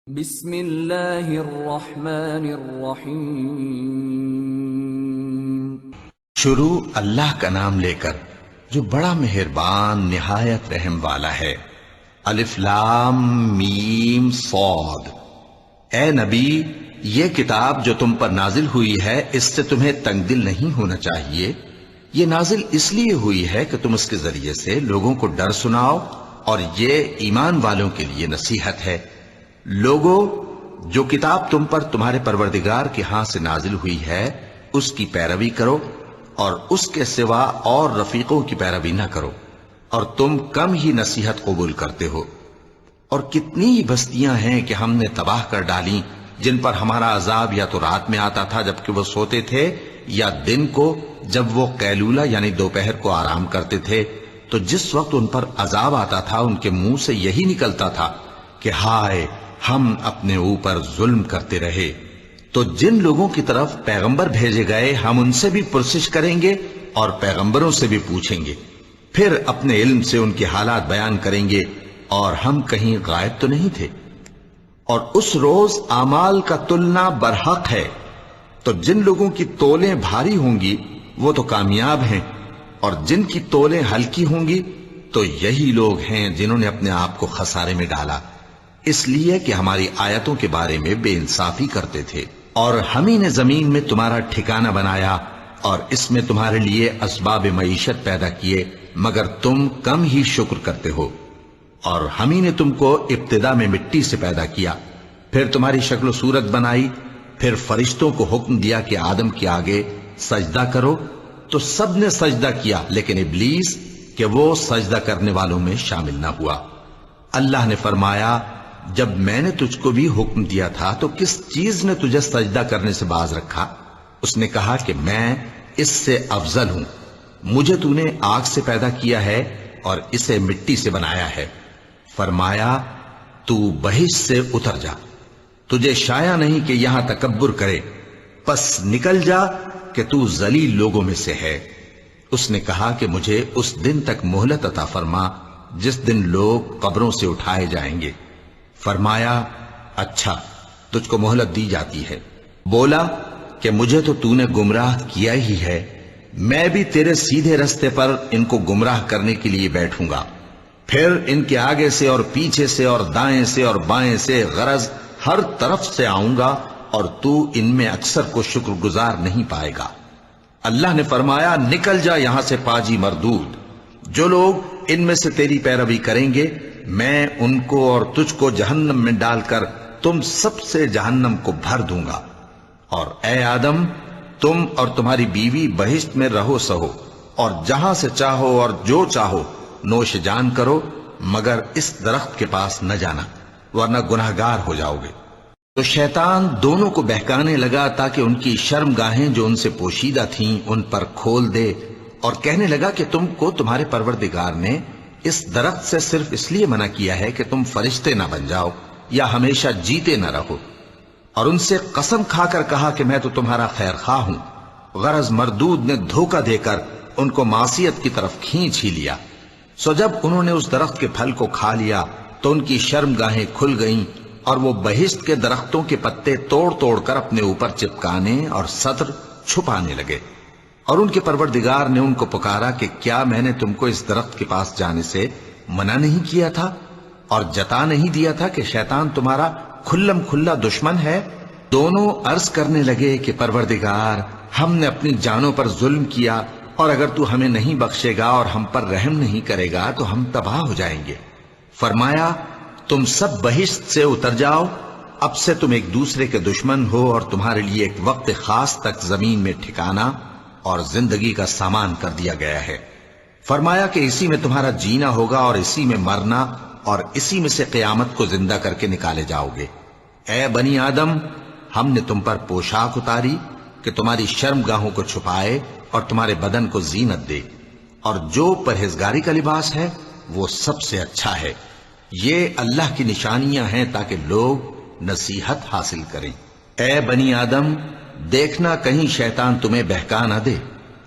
بسم اللہ الرحمن الرحیم۔ شروع اللہ کا نام لے کر جو بڑا مہربان نہایت رحم والا ہے۔ الف لام میم صاد۔ اے نبی، یہ کتاب جو تم پر نازل ہوئی ہے اس سے تمہیں تنگ دل نہیں ہونا چاہیے۔ یہ نازل اس لیے ہوئی ہے کہ تم اس کے ذریعے سے لوگوں کو ڈر سناؤ، اور یہ ایمان والوں کے لیے نصیحت ہے۔ لوگو، جو کتاب تم پر تمہارے پروردگار کے ہاں سے نازل ہوئی ہے اس کی پیروی کرو، اور اس کے سوا اور رفیقوں کی پیروی نہ کرو، اور تم کم ہی نصیحت قبول کرتے ہو۔ اور کتنی ہی بستیاں ہیں کہ ہم نے تباہ کر ڈالیں، جن پر ہمارا عذاب یا تو رات میں آتا تھا جبکہ وہ سوتے تھے، یا دن کو جب وہ قیلولہ یعنی دوپہر کو آرام کرتے تھے۔ تو جس وقت ان پر عذاب آتا تھا ان کے منہ سے یہی نکلتا تھا کہ ہائے، ہم اپنے اوپر ظلم کرتے رہے۔ تو جن لوگوں کی طرف پیغمبر بھیجے گئے ہم ان سے بھی پرسش کریں گے اور پیغمبروں سے بھی پوچھیں گے، پھر اپنے علم سے ان کے حالات بیان کریں گے، اور ہم کہیں غائب تو نہیں تھے۔ اور اس روز اعمال کا تلنا برحق ہے، تو جن لوگوں کی تولیں بھاری ہوں گی وہ تو کامیاب ہیں، اور جن کی تولیں ہلکی ہوں گی تو یہی لوگ ہیں جنہوں نے اپنے آپ کو خسارے میں ڈالا، اس لیے کہ ہماری آیتوں کے بارے میں بے انصافی کرتے تھے۔ اور ہم ہی نے زمین میں تمہارا ٹھکانہ بنایا، اور اس میں تمہارے لیے اسباب معیشت پیدا کیے، مگر تم کم ہی شکر کرتے ہو۔ اور ہم ہی نے تم کو ابتدا میں مٹی سے پیدا کیا، پھر تمہاری شکل و صورت بنائی، پھر فرشتوں کو حکم دیا کہ آدم کے آگے سجدہ کرو، تو سب نے سجدہ کیا لیکن ابلیس کہ وہ سجدہ کرنے والوں میں شامل نہ ہوا۔ اللہ نے فرمایا، جب میں نے تجھ کو بھی حکم دیا تھا تو کس چیز نے تجھے سجدہ کرنے سے باز رکھا؟ اس نے کہا کہ میں اس سے افضل ہوں، مجھے تو نے آگ سے پیدا کیا ہے اور اسے مٹی سے بنایا ہے۔ فرمایا، تو بہشت سے اتر جا، تجھے شایع نہیں کہ یہاں تکبر کرے، پس نکل جا کہ تو ذلیل لوگوں میں سے ہے۔ اس نے کہا کہ مجھے اس دن تک مہلت عطا فرما جس دن لوگ قبروں سے اٹھائے جائیں گے۔ فرمایا، اچھا، تجھ کو مہلت دی جاتی ہے۔ بولا کہ مجھے تو نے گمراہ کیا ہی ہے، میں بھی تیرے سیدھے رستے پر ان کو گمراہ کرنے کے لیے بیٹھوں گا، پھر ان کے آگے سے اور پیچھے سے اور دائیں سے اور بائیں سے، غرض ہر طرف سے آؤں گا، اور تو ان میں اکثر کو شکر گزار نہیں پائے گا۔ اللہ نے فرمایا، نکل جا یہاں سے پاجی مردود، جو لوگ ان میں سے تیری پیروی کریں گے میں ان کو اور تجھ کو جہنم میں ڈال کر تم سب سے جہنم کو بھر دوں گا۔ اور اے آدم، تم اور تمہاری بیوی بہشت میں رہو سہو، اور جہاں سے چاہو اور جو چاہو نوش جان کرو، مگر اس درخت کے پاس نہ جانا ورنہ گناہگار ہو جاؤ گے۔ تو شیطان دونوں کو بہکانے لگا تاکہ ان کی شرم گاہیں جو ان سے پوشیدہ تھیں ان پر کھول دے، اور کہنے لگا کہ تم کو تمہارے پروردگار نے اس درخت سے صرف اس لیے منع کیا ہے کہ تم فرشتے نہ بن جاؤ یا ہمیشہ جیتے نہ رہو۔ اور ان سے قسم کھا کر کہا کہ میں تو تمہارا خیر خواہ ہوں۔ غرض مردود نے دھوکہ دے کر ان کو معصیت کی طرف کھینچ ہی لیا۔ سو جب انہوں نے اس درخت کے پھل کو کھا لیا تو ان کی شرم گاہیں کھل گئیں، اور وہ بہشت کے درختوں کے پتے توڑ توڑ کر اپنے اوپر چپکانے اور سطر چھپانے لگے۔ اور ان کے پروردگار نے ان کو پکارا کہ کیا میں نے تم کو اس درخت کے پاس جانے سے منع نہیں کیا تھا، اور جتا نہیں دیا تھا کہ شیطان تمہارا کھلم کھلا دشمن ہے؟ دونوں عرض کرنے لگے کہ پروردگار، ہم نے اپنی جانوں پر ظلم کیا، اور اگر تو ہمیں نہیں بخشے گا اور ہم پر رحم نہیں کرے گا تو ہم تباہ ہو جائیں گے۔ فرمایا، تم سب بہشت سے اتر جاؤ، اب سے تم ایک دوسرے کے دشمن ہو، اور تمہارے لیے ایک وقت خاص تک زمین میں ٹھکانا اور زندگی کا سامان کر دیا گیا ہے۔ فرمایا کہ اسی میں تمہارا جینا ہوگا اور اسی میں مرنا، اور اسی میں سے قیامت کو زندہ کر کے نکالے جاؤ گے۔ اے بنی آدم، ہم نے تم پر پوشاک اتاری کہ تمہاری شرم گاہوں کو چھپائے اور تمہارے بدن کو زینت دے، اور جو پرہیزگاری کا لباس ہے وہ سب سے اچھا ہے۔ یہ اللہ کی نشانیاں ہیں تاکہ لوگ نصیحت حاصل کریں۔ اے بنی آدم، دیکھنا کہیں شیطان تمہیں بہکا نہ دے،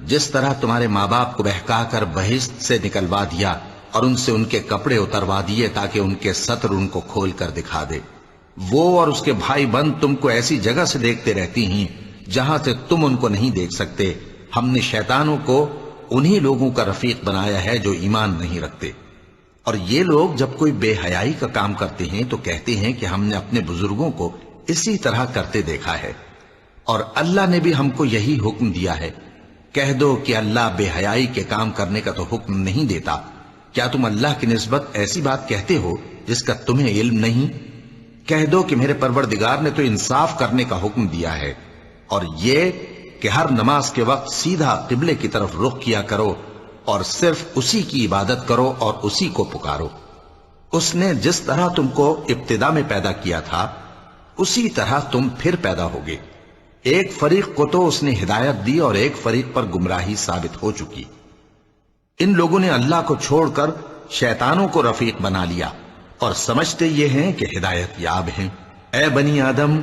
جس طرح تمہارے ماں باپ کو بہکا کر بہشت سے نکلوا دیا اور ان سے ان کے کپڑے اتروا دیے تاکہ ان کے ستر ان کو کھول کر دکھا دے۔ وہ اور اس کے بھائی بند تم کو ایسی جگہ سے دیکھتے رہتی ہیں جہاں سے تم ان کو نہیں دیکھ سکتے. ہم نے شیطانوں کو انہی لوگوں کا رفیق بنایا ہے جو ایمان نہیں رکھتے. اور یہ لوگ جب کوئی بے حیائی کا کام کرتے ہیں تو کہتے ہیں کہ ہم نے اپنے بزرگوں کو اسی طرح کرتے دیکھا ہے اور اللہ نے بھی ہم کو یہی حکم دیا ہے. کہہ دو کہ اللہ بے حیائی کے کام کرنے کا تو حکم نہیں دیتا. کیا تم اللہ کی نسبت ایسی بات کہتے ہو جس کا تمہیں علم نہیں؟ کہہ دو کہ میرے پروردگار نے تو انصاف کرنے کا حکم دیا ہے اور یہ کہ ہر نماز کے وقت سیدھا قبلے کی طرف رخ کیا کرو اور صرف اسی کی عبادت کرو اور اسی کو پکارو. اس نے جس طرح تم کو ابتدا میں پیدا کیا تھا اسی طرح تم پھر پیدا ہوگے. ایک فریق کو تو اس نے ہدایت دی اور ایک فریق پر گمراہی ثابت ہو چکی. ان لوگوں نے اللہ کو چھوڑ کر شیطانوں کو رفیق بنا لیا اور سمجھتے یہ ہیں کہ ہدایت یاب ہیں. اے بنی آدم،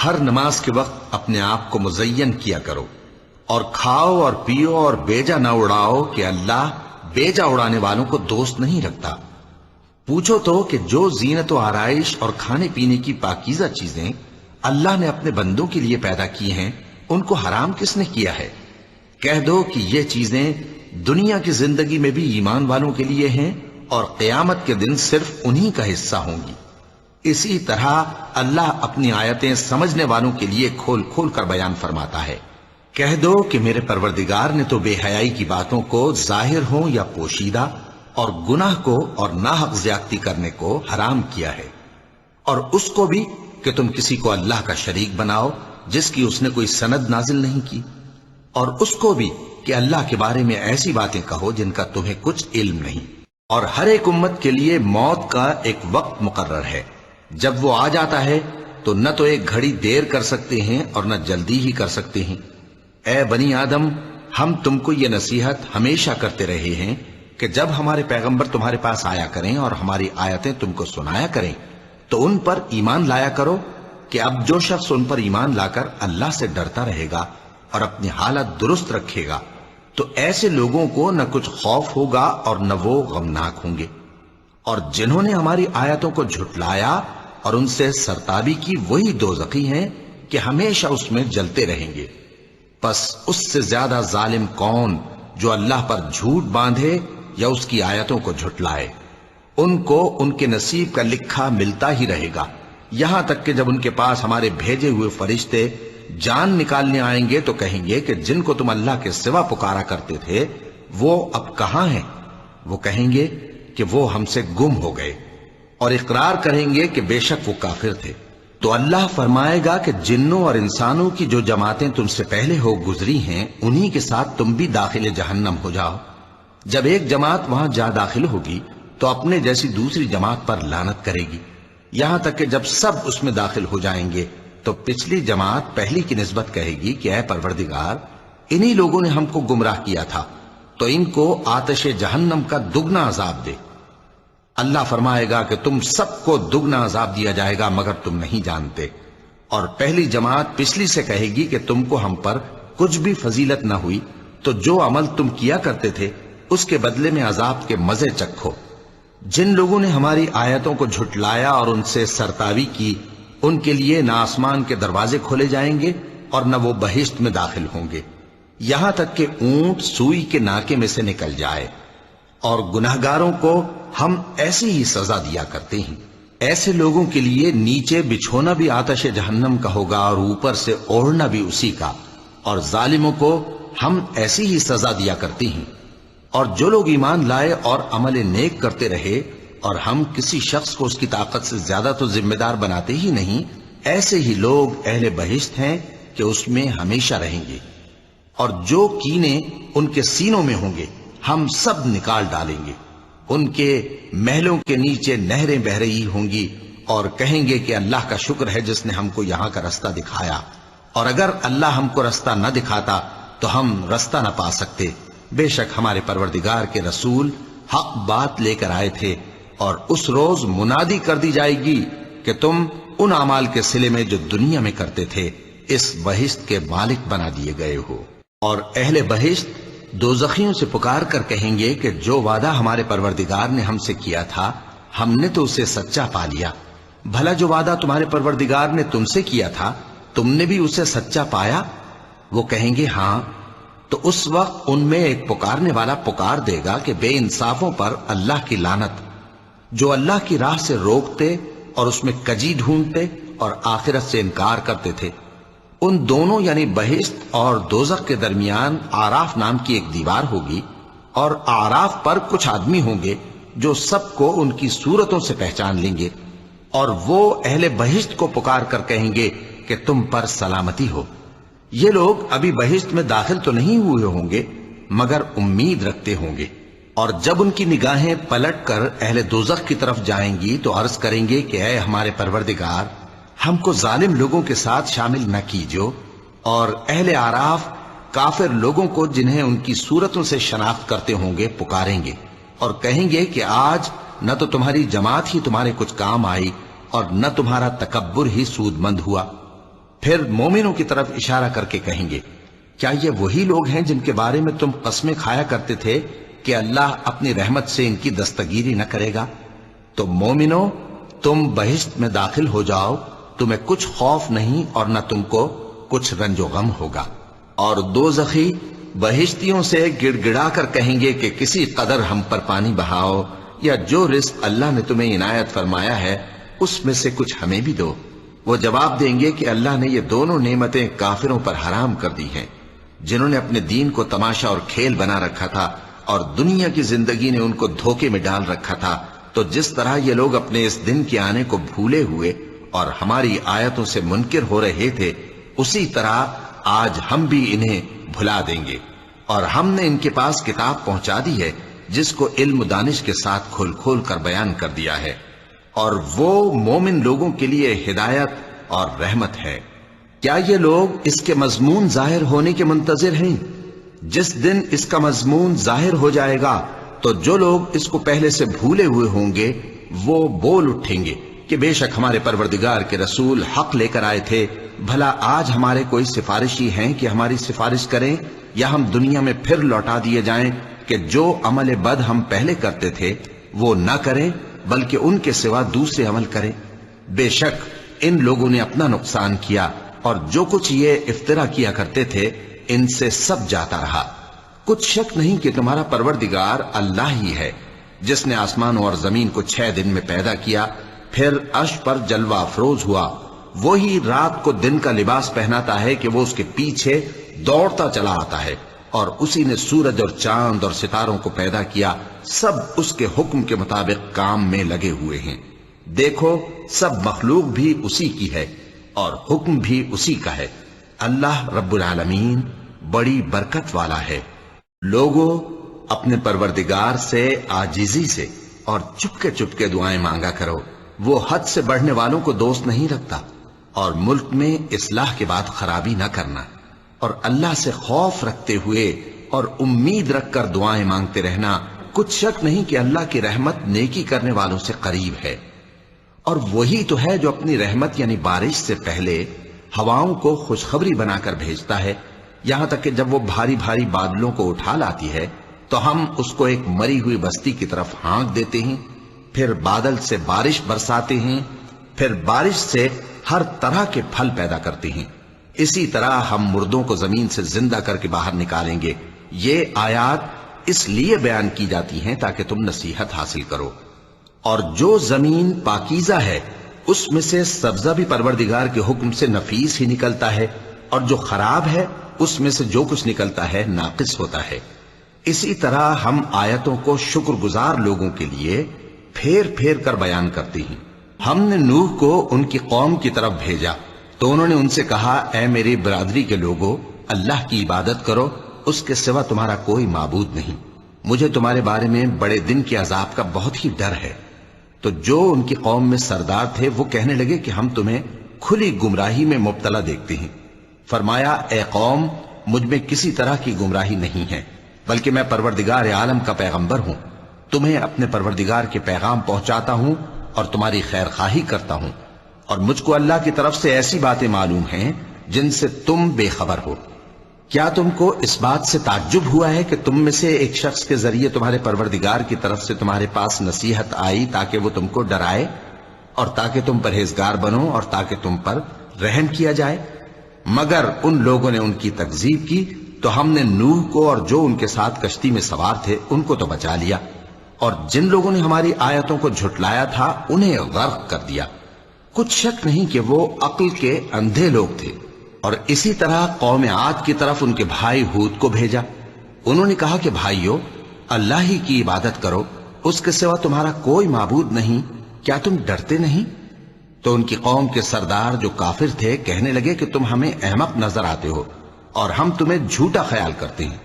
ہر نماز کے وقت اپنے آپ کو مزین کیا کرو اور کھاؤ اور پیو اور بیجا نہ اڑاؤ کہ اللہ بیجا اڑانے والوں کو دوست نہیں رکھتا. پوچھو تو کہ جو زینت و آرائش اور کھانے پینے کی پاکیزہ چیزیں اللہ نے اپنے بندوں کے لیے پیدا کی ہیں ان کو حرام کس نے کیا ہے؟ کہہ دو کہ یہ چیزیں دنیا کی زندگی میں بھی ایمان والوں کے لیے ہیں اور قیامت کے دن صرف انہی کا حصہ ہوں گی. اسی طرح اللہ اپنی آیتیں سمجھنے والوں کے لیے کھول کھول کر بیان فرماتا ہے. کہہ دو کہ میرے پروردگار نے تو بے حیائی کی باتوں کو ظاہر ہوں یا پوشیدہ اور گناہ کو اور ناحق زیادتی کرنے کو حرام کیا ہے، اور اس کو بھی کہ تم کسی کو اللہ کا شریک بناؤ جس کی اس نے کوئی سند نازل نہیں کی، اور اس کو بھی کہ اللہ کے بارے میں ایسی باتیں کہو جن کا تمہیں کچھ علم نہیں. اور ہر ایک امت کے لیے موت کا ایک وقت مقرر ہے. جب وہ آ جاتا ہے تو نہ تو ایک گھڑی دیر کر سکتے ہیں اور نہ جلدی ہی کر سکتے ہیں. اے بنی آدم، ہم تم کو یہ نصیحت ہمیشہ کرتے رہے ہیں کہ جب ہمارے پیغمبر تمہارے پاس آیا کریں اور ہماری آیتیں تم کو سنایا کریں تو ان پر ایمان لایا کرو کہ اب جو شخص ان پر ایمان لا کر اللہ سے ڈرتا رہے گا اور اپنی حالت درست رکھے گا تو ایسے لوگوں کو نہ کچھ خوف ہوگا اور نہ وہ غمناک ہوں گے. اور جنہوں نے ہماری آیتوں کو جھٹلایا اور ان سے سرتابی کی وہی دوزخی ہیں کہ ہمیشہ اس میں جلتے رہیں گے. پس اس سے زیادہ ظالم کون جو اللہ پر جھوٹ باندھے یا اس کی آیتوں کو جھٹلائے. ان کو ان کے نصیب کا لکھا ملتا ہی رہے گا یہاں تک کہ جب ان کے پاس ہمارے بھیجے ہوئے فرشتے جان نکالنے آئیں گے تو کہیں گے کہ جن کو تم اللہ کے سوا پکارا کرتے تھے وہ اب کہاں ہیں؟ وہ کہیں گے کہ وہ ہم سے گم ہو گئے اور اقرار کریں گے کہ بے شک وہ کافر تھے. تو اللہ فرمائے گا کہ جنوں اور انسانوں کی جو جماعتیں تم سے پہلے ہو گزری ہیں انہی کے ساتھ تم بھی داخل جہنم ہو جاؤ. جب ایک جماعت وہاں جا داخل ہوگی تو اپنے جیسی دوسری جماعت پر لعنت کرے گی یہاں تک کہ جب سب اس میں داخل ہو جائیں گے تو پچھلی جماعت پہلی کی نسبت کہے گی کہ اے پروردگار، انہی لوگوں نے ہم کو گمراہ کیا تھا تو ان کو آتش جہنم کا دگنا عذاب دے. اللہ فرمائے گا کہ تم سب کو دگنا عذاب دیا جائے گا مگر تم نہیں جانتے. اور پہلی جماعت پچھلی سے کہے گی کہ تم کو ہم پر کچھ بھی فضیلت نہ ہوئی تو جو عمل تم کیا کرتے تھے اس کے بدلے میں عذاب کے مزے چکھو. جن لوگوں نے ہماری آیتوں کو جھٹلایا اور ان سے سرتاوی کی ان کے لیے نہ آسمان کے دروازے کھولے جائیں گے اور نہ وہ بہشت میں داخل ہوں گے یہاں تک کہ اونٹ سوئی کے ناکے میں سے نکل جائے. اور گناہگاروں کو ہم ایسی ہی سزا دیا کرتے ہیں. ایسے لوگوں کے لیے نیچے بچھونا بھی آتش جہنم کا ہوگا اور اوپر سے اوڑھنا بھی اسی کا. اور ظالموں کو ہم ایسی ہی سزا دیا کرتے ہیں. اور جو لوگ ایمان لائے اور عمل نیک کرتے رہے اور ہم کسی شخص کو اس کی طاقت سے زیادہ تو ذمہ دار بناتے ہی نہیں، ایسے ہی لوگ اہل بہشت ہیں کہ اس میں ہمیشہ رہیں گے. اور جو کینے ان کے سینوں میں ہوں گے ہم سب نکال ڈالیں گے. ان کے محلوں کے نیچے نہریں بہ رہی ہوں گی اور کہیں گے کہ اللہ کا شکر ہے جس نے ہم کو یہاں کا رستہ دکھایا، اور اگر اللہ ہم کو رستہ نہ دکھاتا تو ہم رستہ نہ پا سکتے. بے شک ہمارے پروردگار کے رسول حق بات لے کر آئے تھے. اور اس روز منادی کر دی جائے گی کہ تم ان اعمال کے صلے میں جو دنیا میں کرتے تھے اس بہشت کے مالک بنا دیے گئے ہو. اور اہل بہشت دوزخیوں سے پکار کر کہیں گے کہ جو وعدہ ہمارے پروردگار نے ہم سے کیا تھا ہم نے تو اسے سچا پا لیا. بھلا جو وعدہ تمہارے پروردگار نے تم سے کیا تھا تم نے بھی اسے سچا پایا؟ وہ کہیں گے ہاں، تو اس وقت ان میں ایک پکارنے والا پکار دے گا کہ بے انصافوں پر اللہ کی لعنت، جو اللہ کی راہ سے روکتے اور اس میں کجی ڈھونڈتے اور آخرت سے انکار کرتے تھے۔ ان دونوں یعنی بہشت اور دوزخ کے درمیان آراف نام کی ایک دیوار ہوگی، اور آراف پر کچھ آدمی ہوں گے جو سب کو ان کی صورتوں سے پہچان لیں گے، اور وہ اہل بہشت کو پکار کر کہیں گے کہ تم پر سلامتی ہو۔ یہ لوگ ابھی بہشت میں داخل تو نہیں ہوئے ہوں گے مگر امید رکھتے ہوں گے، اور جب ان کی نگاہیں پلٹ کر اہل دوزخ کی طرف جائیں گی تو عرض کریں گے کہ اے ہمارے پروردگار، ہم کو ظالم لوگوں کے ساتھ شامل نہ کیجو۔ اور اہل آراف کافر لوگوں کو جنہیں ان کی صورتوں سے شناخت کرتے ہوں گے پکاریں گے اور کہیں گے کہ آج نہ تو تمہاری جماعت ہی تمہارے کچھ کام آئی اور نہ تمہارا تکبر ہی سود مند ہوا۔ پھر مومنوں کی طرف اشارہ کر کے کہیں گے، کیا یہ وہی لوگ ہیں جن کے بارے میں تم قسمیں کھایا کرتے تھے کہ اللہ اپنی رحمت سے ان کی دستگیری نہ کرے گا؟ تو مومنوں، تم بہشت میں داخل ہو جاؤ، تمہیں کچھ خوف نہیں اور نہ تم کو کچھ رنج و غم ہوگا۔ اور دوزخی بہشتیوں سے گڑ گڑا کر کہیں گے کہ کسی قدر ہم پر پانی بہاؤ، یا جو رزق اللہ نے تمہیں عنایت فرمایا ہے اس میں سے کچھ ہمیں بھی دو۔ وہ جواب دیں گے کہ اللہ نے یہ دونوں نعمتیں کافروں پر حرام کر دی ہیں، جنہوں نے اپنے دین کو تماشا اور کھیل بنا رکھا تھا اور دنیا کی زندگی نے ان کو دھوکے میں ڈال رکھا تھا۔ تو جس طرح یہ لوگ اپنے اس دن کے آنے کو بھولے ہوئے اور ہماری آیتوں سے منکر ہو رہے تھے، اسی طرح آج ہم بھی انہیں بھلا دیں گے۔ اور ہم نے ان کے پاس کتاب پہنچا دی ہے جس کو علم و دانش کے ساتھ کھول کھول کر بیان کر دیا ہے، اور وہ مومن لوگوں کے لیے ہدایت اور رحمت ہے۔ کیا یہ لوگ اس کے مضمون ظاہر ہونے کے منتظر ہیں؟ جس دن اس کا مضمون ظاہر ہو جائے گا تو جو لوگ اس کو پہلے سے بھولے ہوئے ہوں گے وہ بول اٹھیں گے کہ بے شک ہمارے پروردگار کے رسول حق لے کر آئے تھے، بھلا آج ہمارے کوئی سفارشی ہیں کہ ہماری سفارش کریں، یا ہم دنیا میں پھر لوٹا دیے جائیں کہ جو عمل بد ہم پہلے کرتے تھے وہ نہ کریں بلکہ ان کے سوا دوسرے عمل کریں۔ بے شک ان لوگوں نے اپنا نقصان کیا، اور جو کچھ یہ افترا کیا کرتے تھے ان سے سب جاتا رہا۔ کچھ شک نہیں کہ تمہارا پروردگار اللہ ہی ہے، جس نے آسمانوں اور زمین کو 6 دن میں پیدا کیا، پھر عرش پر جلوہ افروز ہوا۔ وہی رات کو دن کا لباس پہناتا ہے کہ وہ اس کے پیچھے دوڑتا چلا آتا ہے، اور اسی نے سورج اور چاند اور ستاروں کو پیدا کیا، سب اس کے حکم کے مطابق کام میں لگے ہوئے ہیں۔ دیکھو سب مخلوق بھی اسی کی ہے اور حکم بھی اسی کا ہے۔ اللہ رب العالمین بڑی برکت والا ہے۔ لوگوں، اپنے پروردگار سے عاجزی سے اور چپکے چپکے دعائیں مانگا کرو، وہ حد سے بڑھنے والوں کو دوست نہیں رکھتا، اور ملک میں اصلاح کے بعد خرابی نہ کرنا، اور اللہ سے خوف رکھتے ہوئے اور امید رکھ کر دعائیں مانگتے رہنا۔ کچھ شک نہیں کہ اللہ کی رحمت نیکی کرنے والوں سے قریب ہے، اور وہی تو ہے جو اپنی رحمت یعنی بارش سے پہلے ہواؤں کو خوشخبری بنا کر بھیجتا ہے، یہاں تک کہ جب وہ بھاری بھاری بادلوں کو اٹھا لاتی ہے تو ہم اس کو ایک مری ہوئی بستی کی طرف ہانک دیتے ہیں، پھر بادل سے بارش برساتے ہیں، پھر بارش سے ہر طرح کے پھل پیدا کرتے ہیں۔ اسی طرح ہم مردوں کو زمین سے زندہ کر کے باہر نکالیں گے۔ یہ آیات اس لیے بیان کی جاتی ہیں تاکہ تم نصیحت حاصل کرو۔ اور جو زمین پاکیزہ ہے اس میں سے سبزہ بھی پروردگار کے حکم سے نفیس ہی نکلتا ہے، اور جو خراب ہے اس میں سے جو کچھ نکلتا ہے ناقص ہوتا ہے۔ اسی طرح ہم آیتوں کو شکر گزار لوگوں کے لیے پھیر پھیر کر بیان کرتے ہیں۔ ہم نے نوح کو ان کی قوم کی طرف بھیجا تو انہوں نے ان سے کہا، اے میری برادری کے لوگوں، اللہ کی عبادت کرو، اس کے سوا تمہارا کوئی معبود نہیں۔ مجھے تمہارے بارے میں بڑے دن کے عذاب کا بہت ہی ڈر ہے۔ تو جو ان کی قوم میں سردار تھے وہ کہنے لگے کہ ہم تمہیں کھلی گمراہی میں مبتلا دیکھتے ہیں۔ فرمایا، اے قوم، مجھ میں کسی طرح کی گمراہی نہیں ہے، بلکہ میں پروردگار عالم کا پیغمبر ہوں، تمہیں اپنے پروردگار کے پیغام پہنچاتا ہوں اور تمہاری خیر خواہی کرتا ہوں، اور مجھ کو اللہ کی طرف سے ایسی باتیں معلوم ہیں جن سے تم بے خبر ہو۔ کیا تم کو اس بات سے تعجب ہوا ہے کہ تم میں سے ایک شخص کے ذریعے تمہارے پروردگار کی طرف سے تمہارے پاس نصیحت آئی تاکہ وہ تم کو ڈرائے؟ اور تاکہ تم پرہیزگار بنو اور تاکہ تم پر رحم کیا جائے۔ مگر ان لوگوں نے ان کی تکذیب کی تو ہم نے نوح کو اور جو ان کے ساتھ کشتی میں سوار تھے ان کو تو بچا لیا، اور جن لوگوں نے ہماری آیتوں کو جھٹلایا تھا انہیں غرق کر دیا۔ کچھ شک نہیں کہ وہ عقل کے اندھے لوگ تھے۔ اور اسی طرح قوم عاد کی طرف ان کے بھائی ہود کو بھیجا۔ انہوں نے کہا کہ بھائیو، اللہ ہی کی عبادت کرو، اس کے سوا تمہارا کوئی معبود نہیں، کیا تم ڈرتے نہیں؟ تو ان کی قوم کے سردار جو کافر تھے کہنے لگے کہ تم ہمیں احمق نظر آتے ہو اور ہم تمہیں جھوٹا خیال کرتے ہیں۔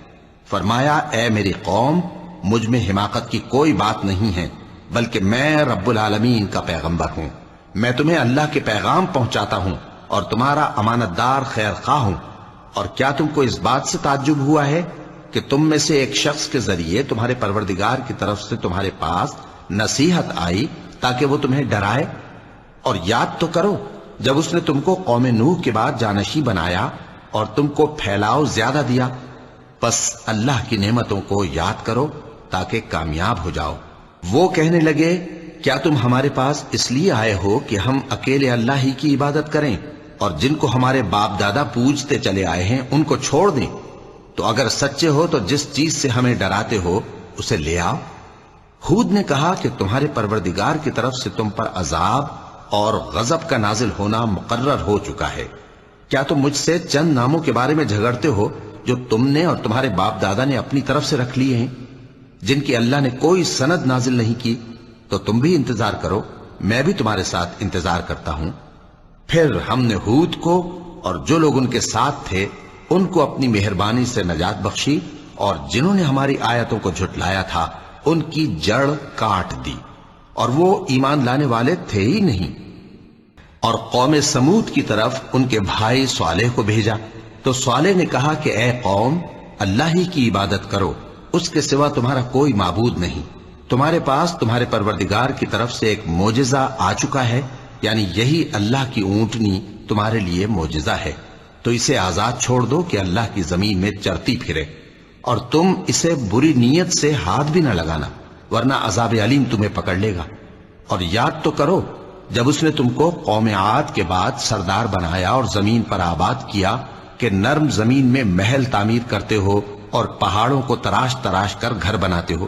فرمایا، اے میری قوم، مجھ میں حماقت کی کوئی بات نہیں ہے، بلکہ میں رب العالمین کا پیغمبر ہوں۔ میں تمہیں اللہ کے پیغام پہنچاتا ہوں اور تمہارا امانت دار خیر خواہ ہوں۔ اور کیا تم کو اس بات سے تعجب ہوا ہے کہ تم میں سے ایک شخص کے ذریعے تمہارے پروردگار کی طرف سے تمہارے پاس نصیحت آئی تاکہ وہ تمہیں ڈرائے؟ اور یاد تو کرو جب اس نے تم کو قوم نوح کے بعد جانشی بنایا اور تم کو پھیلاؤ زیادہ دیا۔ پس اللہ کی نعمتوں کو یاد کرو تاکہ کامیاب ہو جاؤ۔ وہ کہنے لگے، کیا تم ہمارے پاس اس لیے آئے ہو کہ ہم اکیلے اللہ ہی کی عبادت کریں اور جن کو ہمارے باپ دادا پوجتے چلے آئے ہیں ان کو چھوڑ دیں؟ تو اگر سچے ہو تو جس چیز سے ہمیں ڈراتے ہو اسے لے آؤ۔ ہود نے کہا کہ تمہارے پروردگار کی طرف سے تم پر عذاب اور غضب کا نازل ہونا مقرر ہو چکا ہے۔ کیا تم مجھ سے چند ناموں کے بارے میں جھگڑتے ہو جو تم نے اور تمہارے باپ دادا نے اپنی طرف سے رکھ لیے ہیں، جن کی اللہ نے کوئی سند نازل نہیں کی؟ تو تم بھی انتظار کرو، میں بھی تمہارے ساتھ انتظار کرتا ہوں۔ پھر ہم نے ہود کو اور جو لوگ ان کے ساتھ تھے ان کو اپنی مہربانی سے نجات بخشی، اور جنہوں نے ہماری آیتوں کو جھٹلایا تھا ان کی جڑ کاٹ دی، اور وہ ایمان لانے والے تھے ہی نہیں۔ اور قوم سمود کی طرف ان کے بھائی صالح کو بھیجا تو صالح نے کہا کہ اے قوم، اللہ ہی کی عبادت کرو، اس کے سوا تمہارا کوئی معبود نہیں۔ تمہارے پاس تمہارے پروردگار کی طرف سے ایک معجزہ آ چکا ہے، یعنی یہی اللہ کی اونٹنی تمہارے لیے معجزہ ہے، تو اسے آزاد چھوڑ دو کہ اللہ کی زمین میں چرتی پھرے، اور تم اسے بری نیت سے ہاتھ بھی نہ لگانا، ورنہ عذاب علیم تمہیں پکڑ لے گا۔ اور یاد تو کرو جب اس نے تم کو قوم عاد کے بعد سردار بنایا اور زمین پر آباد کیا کہ نرم زمین میں محل تعمیر کرتے ہو اور پہاڑوں کو تراش تراش کر گھر بناتے ہو۔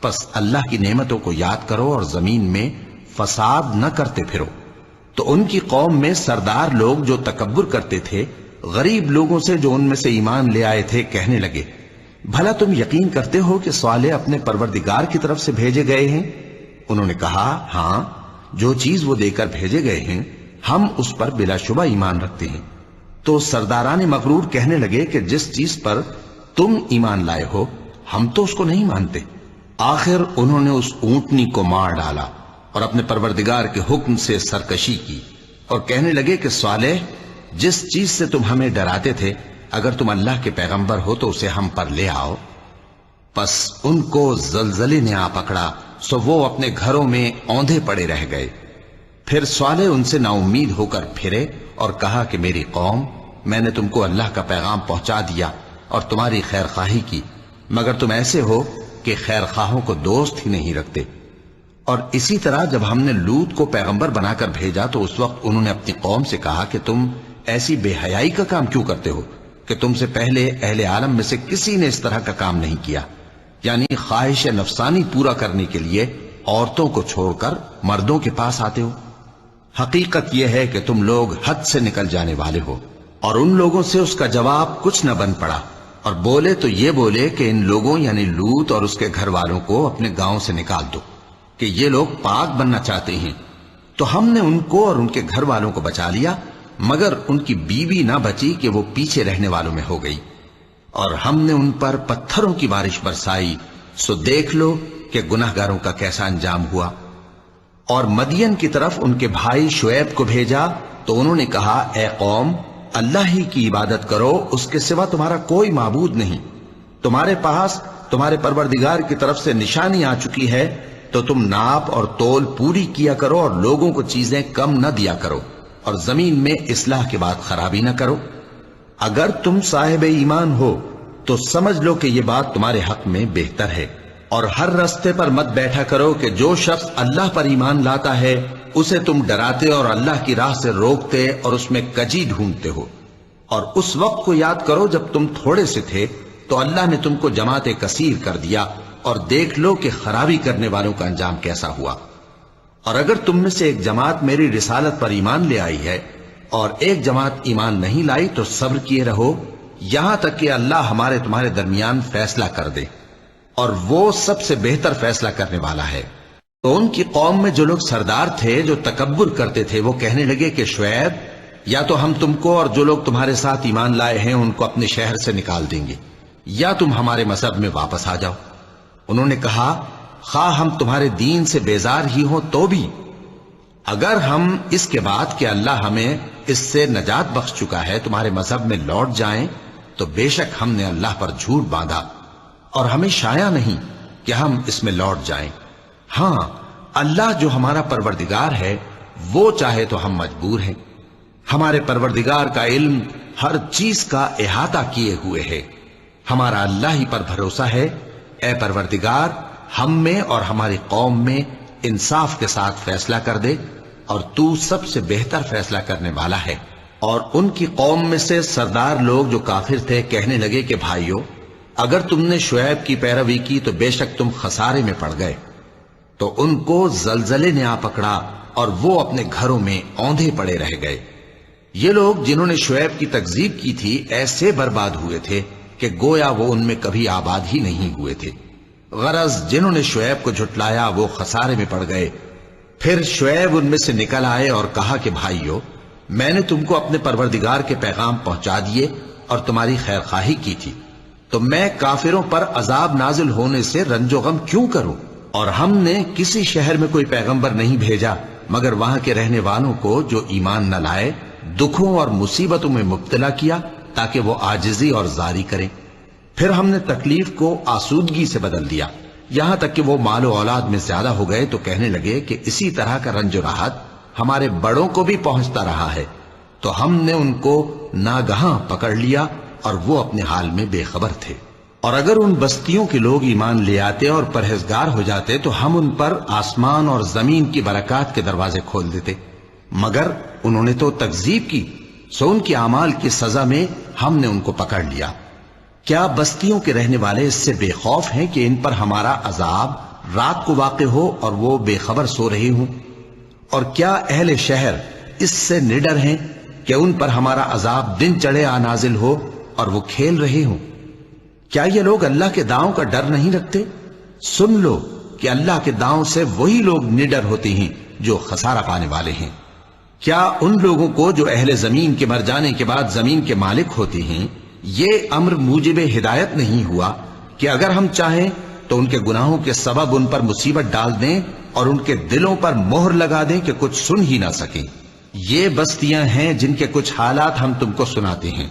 پس اللہ کی نعمتوں کو یاد کرو اور زمین میں فساد نہ کرتے پھرو۔ تو ان کی قوم میں سردار لوگ جو تکبر کرتے تھے غریب لوگوں سے جو ان میں سے ایمان لے آئے تھے کہنے لگے، بھلا تم یقین کرتے ہو کہ صالح اپنے پروردگار کی طرف سے بھیجے گئے ہیں؟ انہوں نے کہا، ہاں، جو چیز وہ دے کر بھیجے گئے ہیں ہم اس پر بلا شبہ ایمان رکھتے ہیں۔ تو سرداران مغرور کہنے لگے کہ جس چیز پر تم ایمان لائے ہو ہم تو اس کو نہیں مانتے۔ آخر انہوں نے اس اونٹنی کو مار ڈالا اور اپنے پروردگار کے حکم سے سرکشی کی، اور کہنے لگے کہ صالح، جس چیز سے تم ہمیں ڈراتے تھے اگر تم اللہ کے پیغمبر ہو تو اسے ہم پر لے آؤ۔ پس ان کو زلزلے نے آ پکڑا، سو وہ اپنے گھروں میں اوندھے پڑے رہ گئے۔ پھر صالح ان سے نا امید ہو کر پھرے اور کہا کہ میری قوم، میں نے تم کو اللہ کا پیغام پہنچا دیا اور تمہاری خیر خواہی کی، مگر تم ایسے ہو کہ خیر خواہوں کو دوست ہی نہیں رکھتے۔ اور اسی طرح جب ہم نے لوط کو پیغمبر بنا کر بھیجا تو اس وقت انہوں نے اپنی قوم سے کہا کہ تم ایسی بے حیائی کا کام کیوں کرتے ہو کہ تم سے پہلے اہل عالم میں سے کسی نے اس طرح کا کام نہیں کیا، یعنی خواہش نفسانی پورا کرنے کے لیے عورتوں کو چھوڑ کر مردوں کے پاس آتے ہو۔ حقیقت یہ ہے کہ تم لوگ حد سے نکل جانے والے ہو۔ اور ان لوگوں سے اس کا جواب کچھ نہ بن پڑا، اور بولے تو یہ بولے کہ ان لوگوں یعنی لوط اور اس کے گھر والوں کو اپنے گاؤں سے نکال دو کہ یہ لوگ پاک بننا چاہتے ہیں۔ تو ہم نے ان کو اور ان کے گھر والوں کو بچا لیا، مگر ان کی بیوی نہ بچی کہ وہ پیچھے رہنے والوں میں ہو گئی۔ اور ہم نے ان پر پتھروں کی بارش برسائی، سو دیکھ لو کہ گناہگاروں کا کیسا انجام ہوا۔ اور مدین کی طرف ان کے بھائی شعیب کو بھیجا تو انہوں نے کہا، اے قوم، اللہ ہی کی عبادت کرو، اس کے سوا تمہارا کوئی معبود نہیں۔ تمہارے پاس تمہارے پروردگار کی طرف سے نشانی آ چکی ہے، تو تم ناپ اور تول پوری کیا کرو اور لوگوں کو چیزیں کم نہ دیا کرو، اور زمین میں اصلاح کے بعد خرابی نہ کرو۔ اگر تم صاحب ایمان ہو تو سمجھ لو کہ یہ بات تمہارے حق میں بہتر ہے، اور ہر رستے پر مت بیٹھا کرو کہ جو شخص اللہ پر ایمان لاتا ہے اسے تم ڈراتے اور اللہ کی راہ سے روکتے اور اس میں کجی ڈھونڈتے ہو۔ اور اس وقت کو یاد کرو جب تم تھوڑے سے تھے تو اللہ نے تم کو جماعت کثیر کر دیا، اور دیکھ لو کہ خرابی کرنے والوں کا انجام کیسا ہوا۔ اور اگر تم میں سے ایک جماعت میری رسالت پر ایمان لے آئی ہے اور ایک جماعت ایمان نہیں لائی تو صبر کیے رہو یہاں تک کہ اللہ ہمارے تمہارے درمیان فیصلہ کر دے، اور وہ سب سے بہتر فیصلہ کرنے والا ہے۔ تو ان کی قوم میں جو لوگ سردار تھے جو تکبر کرتے تھے وہ کہنے لگے کہ شعیب، یا تو ہم تم کو اور جو لوگ تمہارے ساتھ ایمان لائے ہیں ان کو اپنے شہر سے نکال دیں گے، یا تم ہمارے مذہب میں واپس آ جاؤ۔ انہوں نے کہا خواہ ہم تمہارے دین سے بیزار ہی ہوں تو بھی، اگر ہم اس کے بعد کہ اللہ ہمیں اس سے نجات بخش چکا ہے تمہارے مذہب میں لوٹ جائیں تو بے شک ہم نے اللہ پر جھوٹ باندھا، اور ہمیں شایع نہیں کہ ہم اس میں لوٹ جائیں۔ ہاں، اللہ جو ہمارا پروردگار ہے وہ چاہے تو ہم مجبور ہیں۔ ہمارے پروردگار کا علم ہر چیز کا احاطہ کیے ہوئے ہے۔ ہمارا اللہ ہی پر بھروسہ ہے۔ اے پروردگار، ہم میں اور ہماری قوم میں انصاف کے ساتھ فیصلہ کر دے، اور تو سب سے بہتر فیصلہ کرنے والا ہے۔ اور ان کی قوم میں سے سردار لوگ جو کافر تھے کہنے لگے کہ بھائیو، اگر تم نے شعیب کی پیروی کی تو بے شک تم خسارے میں پڑ گئے۔ تو ان کو زلزلے نے آ پکڑا اور وہ اپنے گھروں میں اوندھے پڑے رہ گئے۔ یہ لوگ جنہوں نے شعیب کی تکذیب کی تھی ایسے برباد ہوئے تھے کہ گویا وہ ان میں کبھی آباد ہی نہیں ہوئے تھے۔ غرض جنہوں نے شعیب کو جھٹلایا وہ خسارے میں پڑ گئے۔ پھر شعیب ان میں سے نکل آئے اور کہا کہ بھائیو، میں نے تم کو اپنے پروردگار کے پیغام پہنچا دیے اور تمہاری خیر خواہی کی تھی، تو میں کافروں پر عذاب نازل ہونے سے رنج و غم کیوں کروں؟ اور ہم نے کسی شہر میں کوئی پیغمبر نہیں بھیجا مگر وہاں کے رہنے والوں کو جو ایمان نہ لائے دکھوں اور مصیبتوں میں مبتلا کیا تاکہ وہ عاجزی اور زاری کریں۔ پھر ہم نے تکلیف کو آسودگی سے بدل دیا، یہاں تک کہ وہ مال و اولاد میں زیادہ ہو گئے تو کہنے لگے کہ اسی طرح کا رنج و راحت ہمارے بڑوں کو بھی پہنچتا رہا ہے۔ تو ہم نے ان کو ناگہاں پکڑ لیا اور وہ اپنے حال میں بے خبر تھے۔ اور اگر ان بستیوں کے لوگ ایمان لے آتے اور پرہیزگار ہو جاتے تو ہم ان پر آسمان اور زمین کی برکات کے دروازے کھول دیتے، مگر انہوں نے تو تکذیب کی، سو ان کے اعمال کی سزا میں ہم نے ان کو پکڑ لیا۔ کیا بستیوں کے رہنے والے اس سے بے خوف ہیں کہ ان پر ہمارا عذاب رات کو واقع ہو اور وہ بے خبر سو رہے ہوں؟ اور کیا اہل شہر اس سے نڈر ہیں کہ ان پر ہمارا عذاب دن چڑھے آ نازل ہو اور وہ کھیل رہے ہوں؟ کیا یہ لوگ اللہ کے داؤں کا ڈر نہیں رکھتے؟ سن لو کہ اللہ کے داؤں سے وہی لوگ نڈر ہوتے ہیں جو خسارہ پانے والے ہیں۔ کیا ان لوگوں کو جو اہل زمین کے مر جانے کے بعد زمین کے مالک ہوتے ہیں یہ امر موجب ہدایت نہیں ہوا کہ اگر ہم چاہیں تو ان کے گناہوں کے سبب ان پر مصیبت ڈال دیں اور ان کے دلوں پر مہر لگا دیں کہ کچھ سن ہی نہ سکیں؟ یہ بستیاں ہیں جن کے کچھ حالات ہم تم کو سناتے ہیں،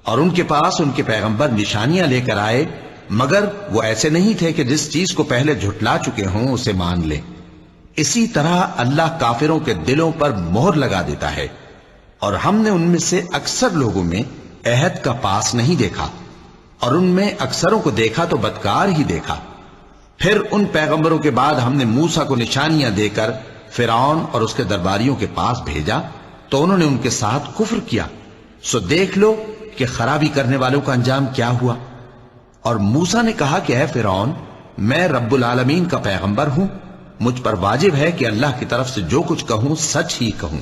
اور ان کے پاس ان کے پیغمبر نشانیاں لے کر آئے، مگر وہ ایسے نہیں تھے کہ جس چیز کو پہلے جھٹلا چکے ہوں اسے مان لیں۔ اسی طرح اللہ کافروں کے دلوں پر مہر لگا دیتا ہے، اور ہم نے ان میں سے اکثر لوگوں میں عہد کا پاس نہیں دیکھا، اور ان میں اکثروں کو دیکھا تو بدکار ہی دیکھا۔ پھر ان پیغمبروں کے بعد ہم نے موسیٰ کو نشانیاں دے کر فرعون اور اس کے درباریوں کے پاس بھیجا تو انہوں نے ان کے ساتھ کفر کیا، سو دیکھ لو کہ خرابی کرنے والوں کا انجام کیا ہوا۔ اور موسیٰ نے کہا کہ اے فرعون، میں رب العالمین کا پیغمبر ہوں، مجھ پر واجب ہے کہ اللہ کی طرف سے جو کچھ کہوں سچ ہی کہوں۔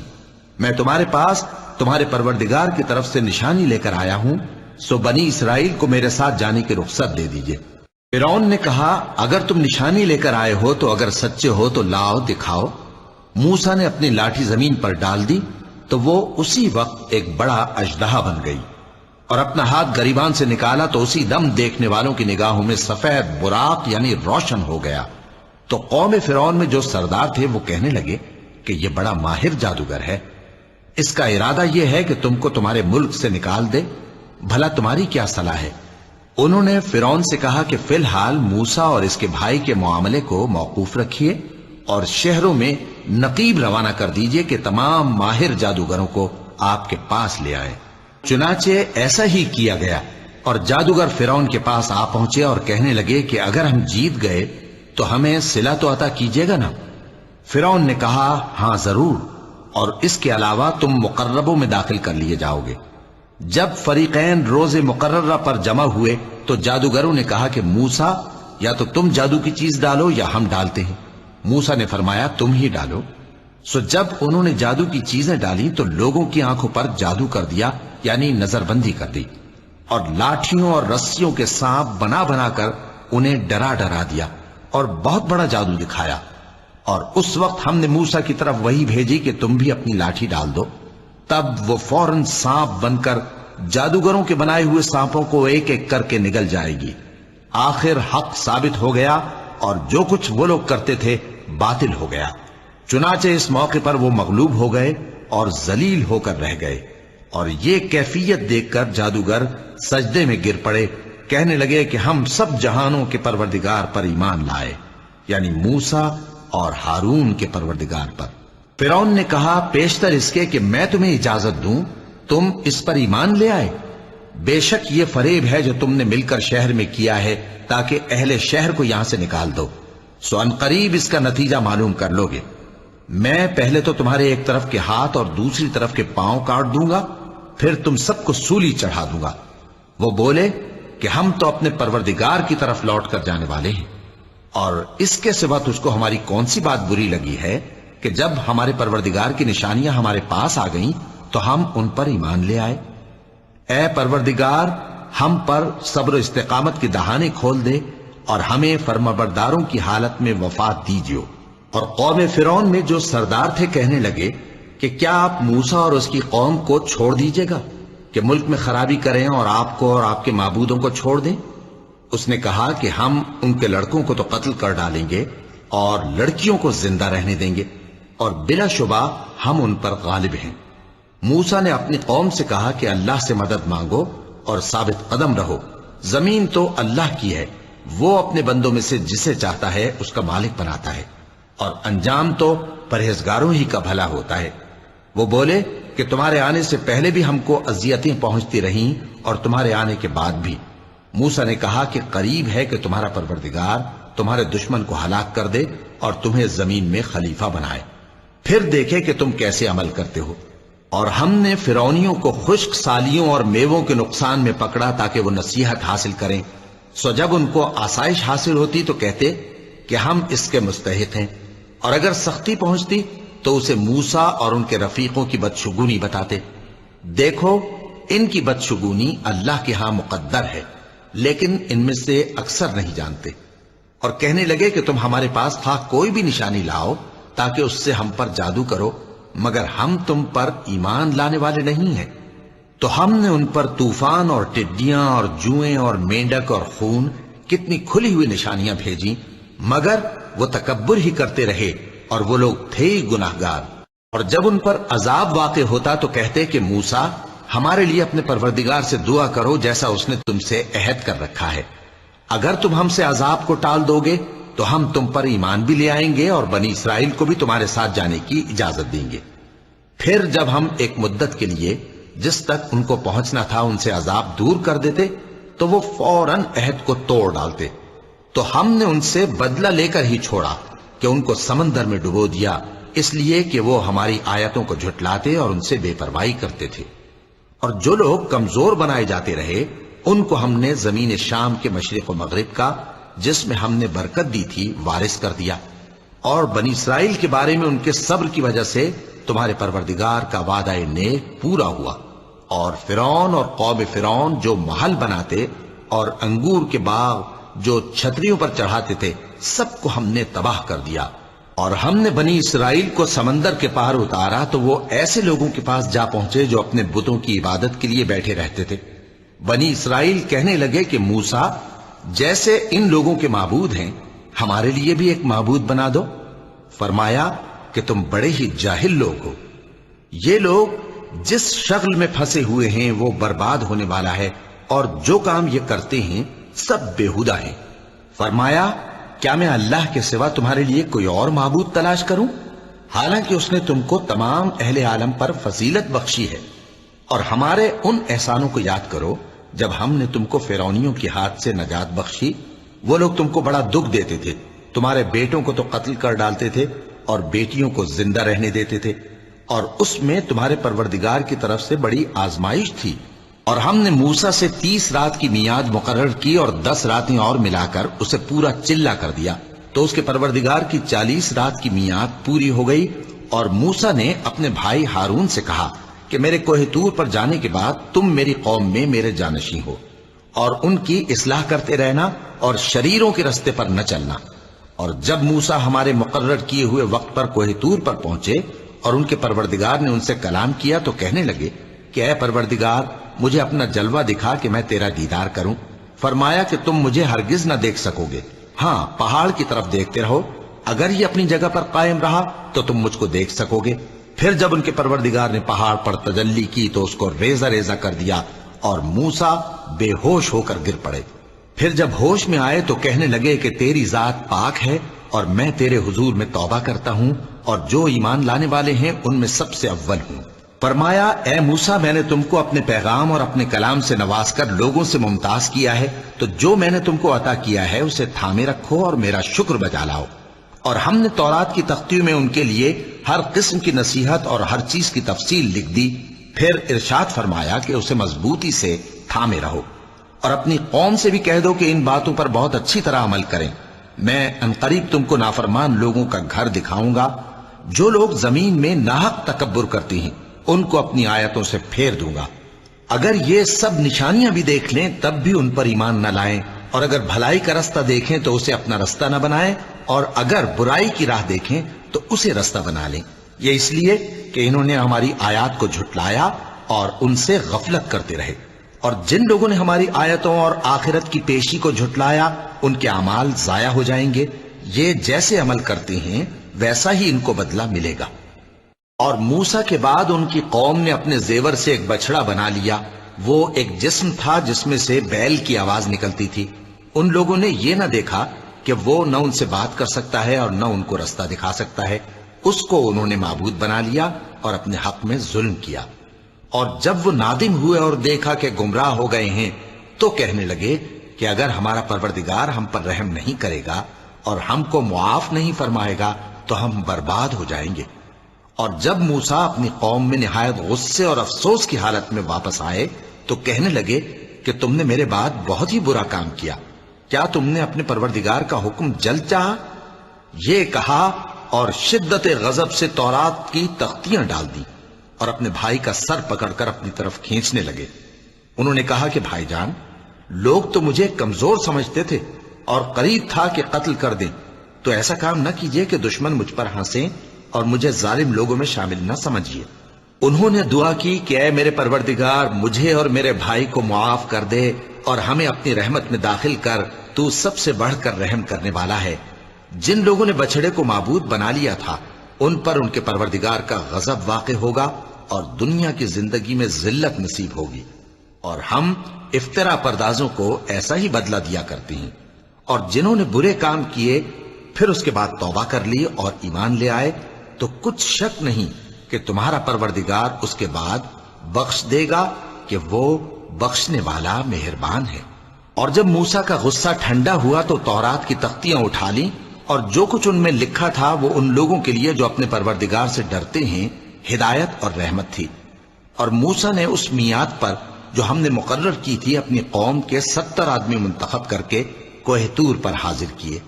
میں تمہارے پاس تمہارے پروردگار کی طرف سے نشانی لے کر آیا ہوں، سو بنی اسرائیل کو میرے ساتھ جانے کی رخصت دے دیجئے۔ فرعون نے کہا اگر تم نشانی لے کر آئے ہو تو اگر سچے ہو تو لاؤ دکھاؤ۔ موسیٰ نے اپنی لاٹھی زمین پر ڈال دی تو وہ اسی وقت ایک بڑا اژدہا بن گئی، اور اپنا ہاتھ گریبان سے نکالا تو اسی دم دیکھنے والوں کی نگاہوں میں سفید براق یعنی روشن ہو گیا۔ تو قوم فرعون میں جو سردار تھے وہ کہنے لگے کہ یہ بڑا ماہر جادوگر ہے، اس کا ارادہ یہ ہے کہ تم کو تمہارے ملک سے نکال دے، بھلا تمہاری کیا صلاح ہے؟ انہوں نے فرعون سے کہا کہ فی الحال موسیٰ اور اس کے بھائی کے معاملے کو موقوف رکھیے اور شہروں میں نقیب روانہ کر دیجئے کہ تمام ماہر جادوگروں کو آپ کے پاس لے آئے۔ چنانچہ ایسا ہی کیا گیا، اور جادوگر فرعون کے پاس آ پہنچے اور کہنے لگے کہ اگر ہم جیت گئے تو ہمیں صلہ تو عطا کیجیے گا نا؟ فرعون نے کہا ہاں ضرور، اور اس کے علاوہ تم مقربوں میں داخل کر لیے جاؤ گے۔ جب فریقین روز مقررہ پر جمع ہوئے تو جادوگروں نے کہا کہ موسیٰ یا تو تم جادو کی چیز ڈالو یا ہم ڈالتے ہیں۔ موسیٰ نے فرمایا تم ہی ڈالو۔ سو جب انہوں نے جادو کی چیزیں ڈالی تو لوگوں کی آنکھوں پر جادو کر دیا، یعنی نظر بندی کر دی، اور لاٹھیوں اور رسیوں کے سانپ بنا بنا کر انہیں ڈرا ڈرا دیا اور بہت بڑا جادو دکھایا۔ اور اس وقت ہم نے موسیٰ کی طرف وحی بھیجی کہ تم بھی اپنی لاٹھی ڈال دو، تب وہ فوراً سانپ بن کر جادوگروں کے بنائے ہوئے سانپوں کو ایک ایک کر کے نگل جائے گی۔ آخر حق ثابت ہو گیا اور جو کچھ وہ لوگ کرتے تھے باطل ہو گیا۔ چنانچہ اس موقع پر وہ مغلوب ہو گئے اور ذلیل ہو کر رہ گئے، اور یہ کیفیت دیکھ کر جادوگر سجدے میں گر پڑے، کہنے لگے کہ ہم سب جہانوں کے پروردگار پر ایمان لائے، یعنی موسیٰ اور ہارون کے پروردگار پر۔ فرعون نے کہا پیشتر اس کے کہ میں تمہیں اجازت دوں تم اس پر ایمان لے آئے، بے شک یہ فریب ہے جو تم نے مل کر شہر میں کیا ہے تاکہ اہل شہر کو یہاں سے نکال دو، سو ان قریب اس کا نتیجہ معلوم کر لو گے۔ میں پہلے تو تمہارے ایک طرف کے ہاتھ اور دوسری طرف کے پاؤں کاٹ دوں گا، پھر تم سب کو سولی چڑھا دوں گا۔ وہ بولے کہ ہم تو اپنے پروردگار کی طرف لوٹ کر جانے والے ہیں، اور اس کے سوا تجھ کو ہماری کون سی بات بری لگی ہے کہ جب ہمارے پروردگار کی نشانیاں ہمارے پاس آ گئیں تو ہم ان پر ایمان لے آئے۔ اے پروردگار، ہم پر صبر و استقامت کی دہانے کھول دے اور ہمیں فرمانبرداروں کی حالت میں وفات دیجیو۔ اور قوم فرعون میں جو سردار تھے کہنے لگے کہ کیا آپ موسیٰ اور اس کی قوم کو چھوڑ دیجیے گا کہ ملک میں خرابی کریں اور آپ کو اور آپ کے معبودوں کو چھوڑ دیں؟ اس نے کہا کہ ہم ان کے لڑکوں کو تو قتل کر ڈالیں گے اور لڑکیوں کو زندہ رہنے دیں گے، اور بلا شبہ ہم ان پر غالب ہیں۔ موسیٰ نے اپنی قوم سے کہا کہ اللہ سے مدد مانگو اور ثابت قدم رہو، زمین تو اللہ کی ہے، وہ اپنے بندوں میں سے جسے چاہتا ہے اس کا مالک بناتا ہے، اور انجام تو پرہیزگاروں ہی کا بھلا ہوتا ہے۔ وہ بولے کہ تمہارے آنے سے پہلے بھی ہم کو اذیتیں پہنچتی رہیں اور تمہارے آنے کے بعد بھی۔ موسیٰ نے کہا کہ قریب ہے کہ تمہارا پروردگار تمہارے دشمن کو ہلاک کر دے اور تمہیں زمین میں خلیفہ بنائے، پھر دیکھے کہ تم کیسے عمل کرتے ہو۔ اور ہم نے فرعونیوں کو خشک سالیوں اور میووں کے نقصان میں پکڑا تاکہ وہ نصیحت حاصل کریں، سو جب ان کو آسائش حاصل ہوتی تو کہتے کہ ہم اس کے مستحق ہیں، اور اگر سختی پہنچتی تو اسے موسیٰ اور ان کے رفیقوں کی بدشگونی بتاتے۔ دیکھو ان کی بدشگونی اللہ کے ہاں مقدر ہے، لیکن ان میں سے اکثر نہیں جانتے۔ اور کہنے لگے کہ تم ہمارے پاس خواہ کوئی بھی نشانی لاؤ تاکہ اس سے ہم پر جادو کرو، مگر ہم تم پر ایمان لانے والے نہیں ہیں۔ تو ہم نے ان پر طوفان اور ٹڈیاں اور جوئیں اور مینڈک اور خون کتنی کھلی ہوئی نشانیاں بھیجیں، مگر وہ تکبر ہی کرتے رہے اور وہ لوگ تھے ہی گناہگار۔ اور جب ان پر عذاب واقع ہوتا تو کہتے کہ موسیٰ ہمارے لیے اپنے پروردگار سے دعا کرو جیسا اس نے تم سے عہد کر رکھا ہے، اگر تم ہم سے عذاب کو ٹال دو گے تو ہم تم پر ایمان بھی لے آئیں گے اور بنی اسرائیل کو بھی تمہارے ساتھ جانے کی اجازت دیں گے۔ پھر جب ہم ایک مدت کے لیے جس تک ان کو پہنچنا تھا ان سے عذاب دور کر دیتے تو وہ فوراً عہد کو توڑ ڈالتے، تو ہم نے ان سے بدلہ لے کر ہی چھوڑا کہ ان کو سمندر میں ڈبو دیا، اس لیے کہ وہ ہماری آیتوں کو جھٹلاتے اور ان سے بے پرواہی کرتے تھے۔ اور جو لوگ کمزور بنائے جاتے رہے ان کو ہم نے زمین شام کے مشرق و مغرب کا جس میں ہم نے برکت دی تھی وارث کر دیا، اور بنی اسرائیل کے بارے میں ان کے صبر کی وجہ سے تمہارے پروردگار کا وعدہ نیک پورا ہوا۔ اور فرعون اور قوم فرعون جو محل بناتے اور انگور کے باغ جو چھتریوں پر چڑھاتے تھے سب کو ہم نے تباہ کر دیا۔ اور ہم نے بنی اسرائیل کو سمندر کے پار اتارا تو وہ ایسے لوگوں کے پاس جا پہنچے جو اپنے بتوں کی عبادت کے لیے بیٹھے رہتے تھے۔ بنی اسرائیل کہنے لگے کہ موسیٰ جیسے ان لوگوں کے معبود ہیں ہمارے لیے بھی ایک معبود بنا دو۔ فرمایا کہ تم بڑے ہی جاہل لوگ ہو، یہ لوگ جس شغل میں پھنسے ہوئے ہیں وہ برباد ہونے والا ہے، اور جو کام یہ کرتے ہیں سب بےہودہ ہیں۔ فرمایا کیا میں اللہ کے سوا تمہارے لیے کوئی اور معبود تلاش کروں، حالانکہ اس نے تم کو تمام اہل عالم پر فضیلت بخشی ہے۔ اور ہمارے ان احسانوں کو یاد کرو جب ہم نے تم کو فرعونیوں کے ہاتھ سے نجات بخشی، وہ لوگ تم کو بڑا دکھ دیتے تھے، تمہارے بیٹوں کو تو قتل کر ڈالتے تھے اور بیٹیوں کو زندہ رہنے دیتے تھے، اور اس میں تمہارے پروردگار کی طرف سے بڑی آزمائش تھی۔ اور ہم نے موسیٰ سے 30 رات کی میعاد مقرر کی اور 10 راتیں اور ملا کر اسے پورا چلہ کر دیا، تو اس کے پروردگار کی 40 رات کی میعاد پوری ہو گئی۔ اور موسیٰ نے اپنے بھائی ہارون سے کہا کہ میرے کوہ طور پر جانے کے بعد تم میری قوم میں میرے جانشین ہو، اور ان کی اصلاح کرتے رہنا اور شریروں کے رستے پر نہ چلنا۔ اور جب موسیٰ ہمارے مقرر کیے ہوئے وقت پر کوہ طور پر پہنچے اور ان کے پروردگار نے ان سے کلام کیا تو کہنے لگے کہ اے پروردگار، مجھے اپنا جلوہ دکھا کہ میں تیرا دیدار کروں۔ فرمایا کہ تم مجھے ہرگز نہ دیکھ سکو گے، ہاں پہاڑ کی طرف دیکھتے رہو، اگر یہ اپنی جگہ پر قائم رہا تو تم مجھ کو دیکھ سکو گے۔ پھر جب ان کے پروردگار نے پہاڑ پر تجلی کی تو اس کو ریزہ ریزہ کر دیا اور موسیٰ بے ہوش ہو کر گر پڑے۔ پھر جب ہوش میں آئے تو کہنے لگے کہ تیری ذات پاک ہے اور میں تیرے حضور میں توبہ کرتا ہوں اور جو ایمان لانے والے ہیں ان میں سب سے اول ہوں۔ فرمایا اے موسیٰ، میں نے تم کو اپنے پیغام اور اپنے کلام سے نواز کر لوگوں سے ممتاز کیا ہے، تو جو میں نے تم کو عطا کیا ہے اسے تھامے رکھو اور میرا شکر بجا لاؤ۔ اور ہم نے تورات کی تختیوں میں ان کے لیے ہر قسم کی نصیحت اور ہر چیز کی تفصیل لکھ دی۔ پھر ارشاد فرمایا کہ اسے مضبوطی سے تھامے رہو، اور اپنی قوم سے بھی کہہ دو کہ ان باتوں پر بہت اچھی طرح عمل کریں۔ میں انقریب تم کو نافرمان لوگوں کا گھر دکھاؤں گا، جو لوگ زمین میں ناحق تکبر کرتی ہیں ان کو اپنی آیتوں سے پھیر دوں گا۔ اگر یہ سب نشانیاں بھی دیکھ لیں تب بھی ان پر ایمان نہ لائیں، اور اگر بھلائی کا رستہ دیکھیں تو اسے اپنا رستہ نہ بنائیں، اور اگر برائی کی راہ دیکھیں تو اسے رستہ بنا لیں۔ یہ اس لیے کہ انہوں نے ہماری آیات کو جھٹلایا اور ان سے غفلت کرتے رہے۔ اور جن لوگوں نے ہماری آیتوں اور آخرت کی پیشی کو جھٹلایا ان کے اعمال ضائع ہو جائیں گے۔ یہ جیسے عمل کرتے ہیں ویسا ہی ان کو بدلہ ملے گا۔ اور موسیٰ کے بعد ان کی قوم نے اپنے زیور سے ایک بچڑا بنا لیا، وہ ایک جسم تھا جس میں سے بیل کی آواز نکلتی تھی۔ ان لوگوں نے یہ نہ دیکھا کہ وہ نہ ان سے بات کر سکتا ہے اور نہ ان کو رستہ دکھا سکتا ہے، اس کو انہوں نے معبود بنا لیا اور اپنے حق میں ظلم کیا۔ اور جب وہ نادم ہوئے اور دیکھا کہ گمراہ ہو گئے ہیں تو کہنے لگے کہ اگر ہمارا پروردگار ہم پر رحم نہیں کرے گا اور ہم کو معاف نہیں فرمائے گا تو ہم برباد ہو جائیں گے۔ اور جب موسیٰ اپنی قوم میں نہایت غصے اور افسوس کی حالت میں واپس آئے تو کہنے لگے کہ تم نے میرے بعد بہت ہی برا کام کیا، کیا تم نے اپنے پروردگار کا حکم جلد چاہا؟ یہ کہا اور شدت غضب سے تورات کی تختیاں ڈال دی اور اپنے بھائی کا سر پکڑ کر اپنی طرف کھینچنے لگے۔ انہوں نے کہا کہ بھائی جان، لوگ تو مجھے کمزور سمجھتے تھے اور قریب تھا کہ قتل کر دیں، تو ایسا کام نہ کیجیے کہ دشمن مجھ پر ہنسیں اور مجھے ظالم لوگوں میں شامل نہ سمجھیے۔ انہوں نے دعا کی کہ اے میرے پروردگار، مجھے اور میرے بھائی کو معاف کر دے اور ہمیں اپنی رحمت میں داخل کر، تو سب سے بڑھ کر رحم کرنے والا ہے۔ جن لوگوں نے بچڑے کو معبود بنا لیا تھا ان پر ان کے پروردگار کا غضب واقع ہوگا اور دنیا کی زندگی میں ذلت نصیب ہوگی، اور ہم افترا پردازوں کو ایسا ہی بدلہ دیا کرتے ہیں۔ اور جنہوں نے برے کام کیے پھر اس کے بعد توبہ کر لی اور ایمان لے آئے تو کچھ شک نہیں کہ تمہارا پروردگار اس کے بعد بخش دے گا کہ وہ بخشنے والا مہربان ہے۔ اور جب موسیٰ کا غصہ ٹھنڈا ہوا تو تورات کی تختیاں اٹھا لیں، اور جو کچھ ان میں لکھا تھا وہ ان لوگوں کے لیے جو اپنے پروردگار سے ڈرتے ہیں ہدایت اور رحمت تھی۔ اور موسیٰ نے اس میعاد پر جو ہم نے مقرر کی تھی اپنی قوم کے 70 آدمی منتخب کر کے کوہ طور پر حاضر کیے۔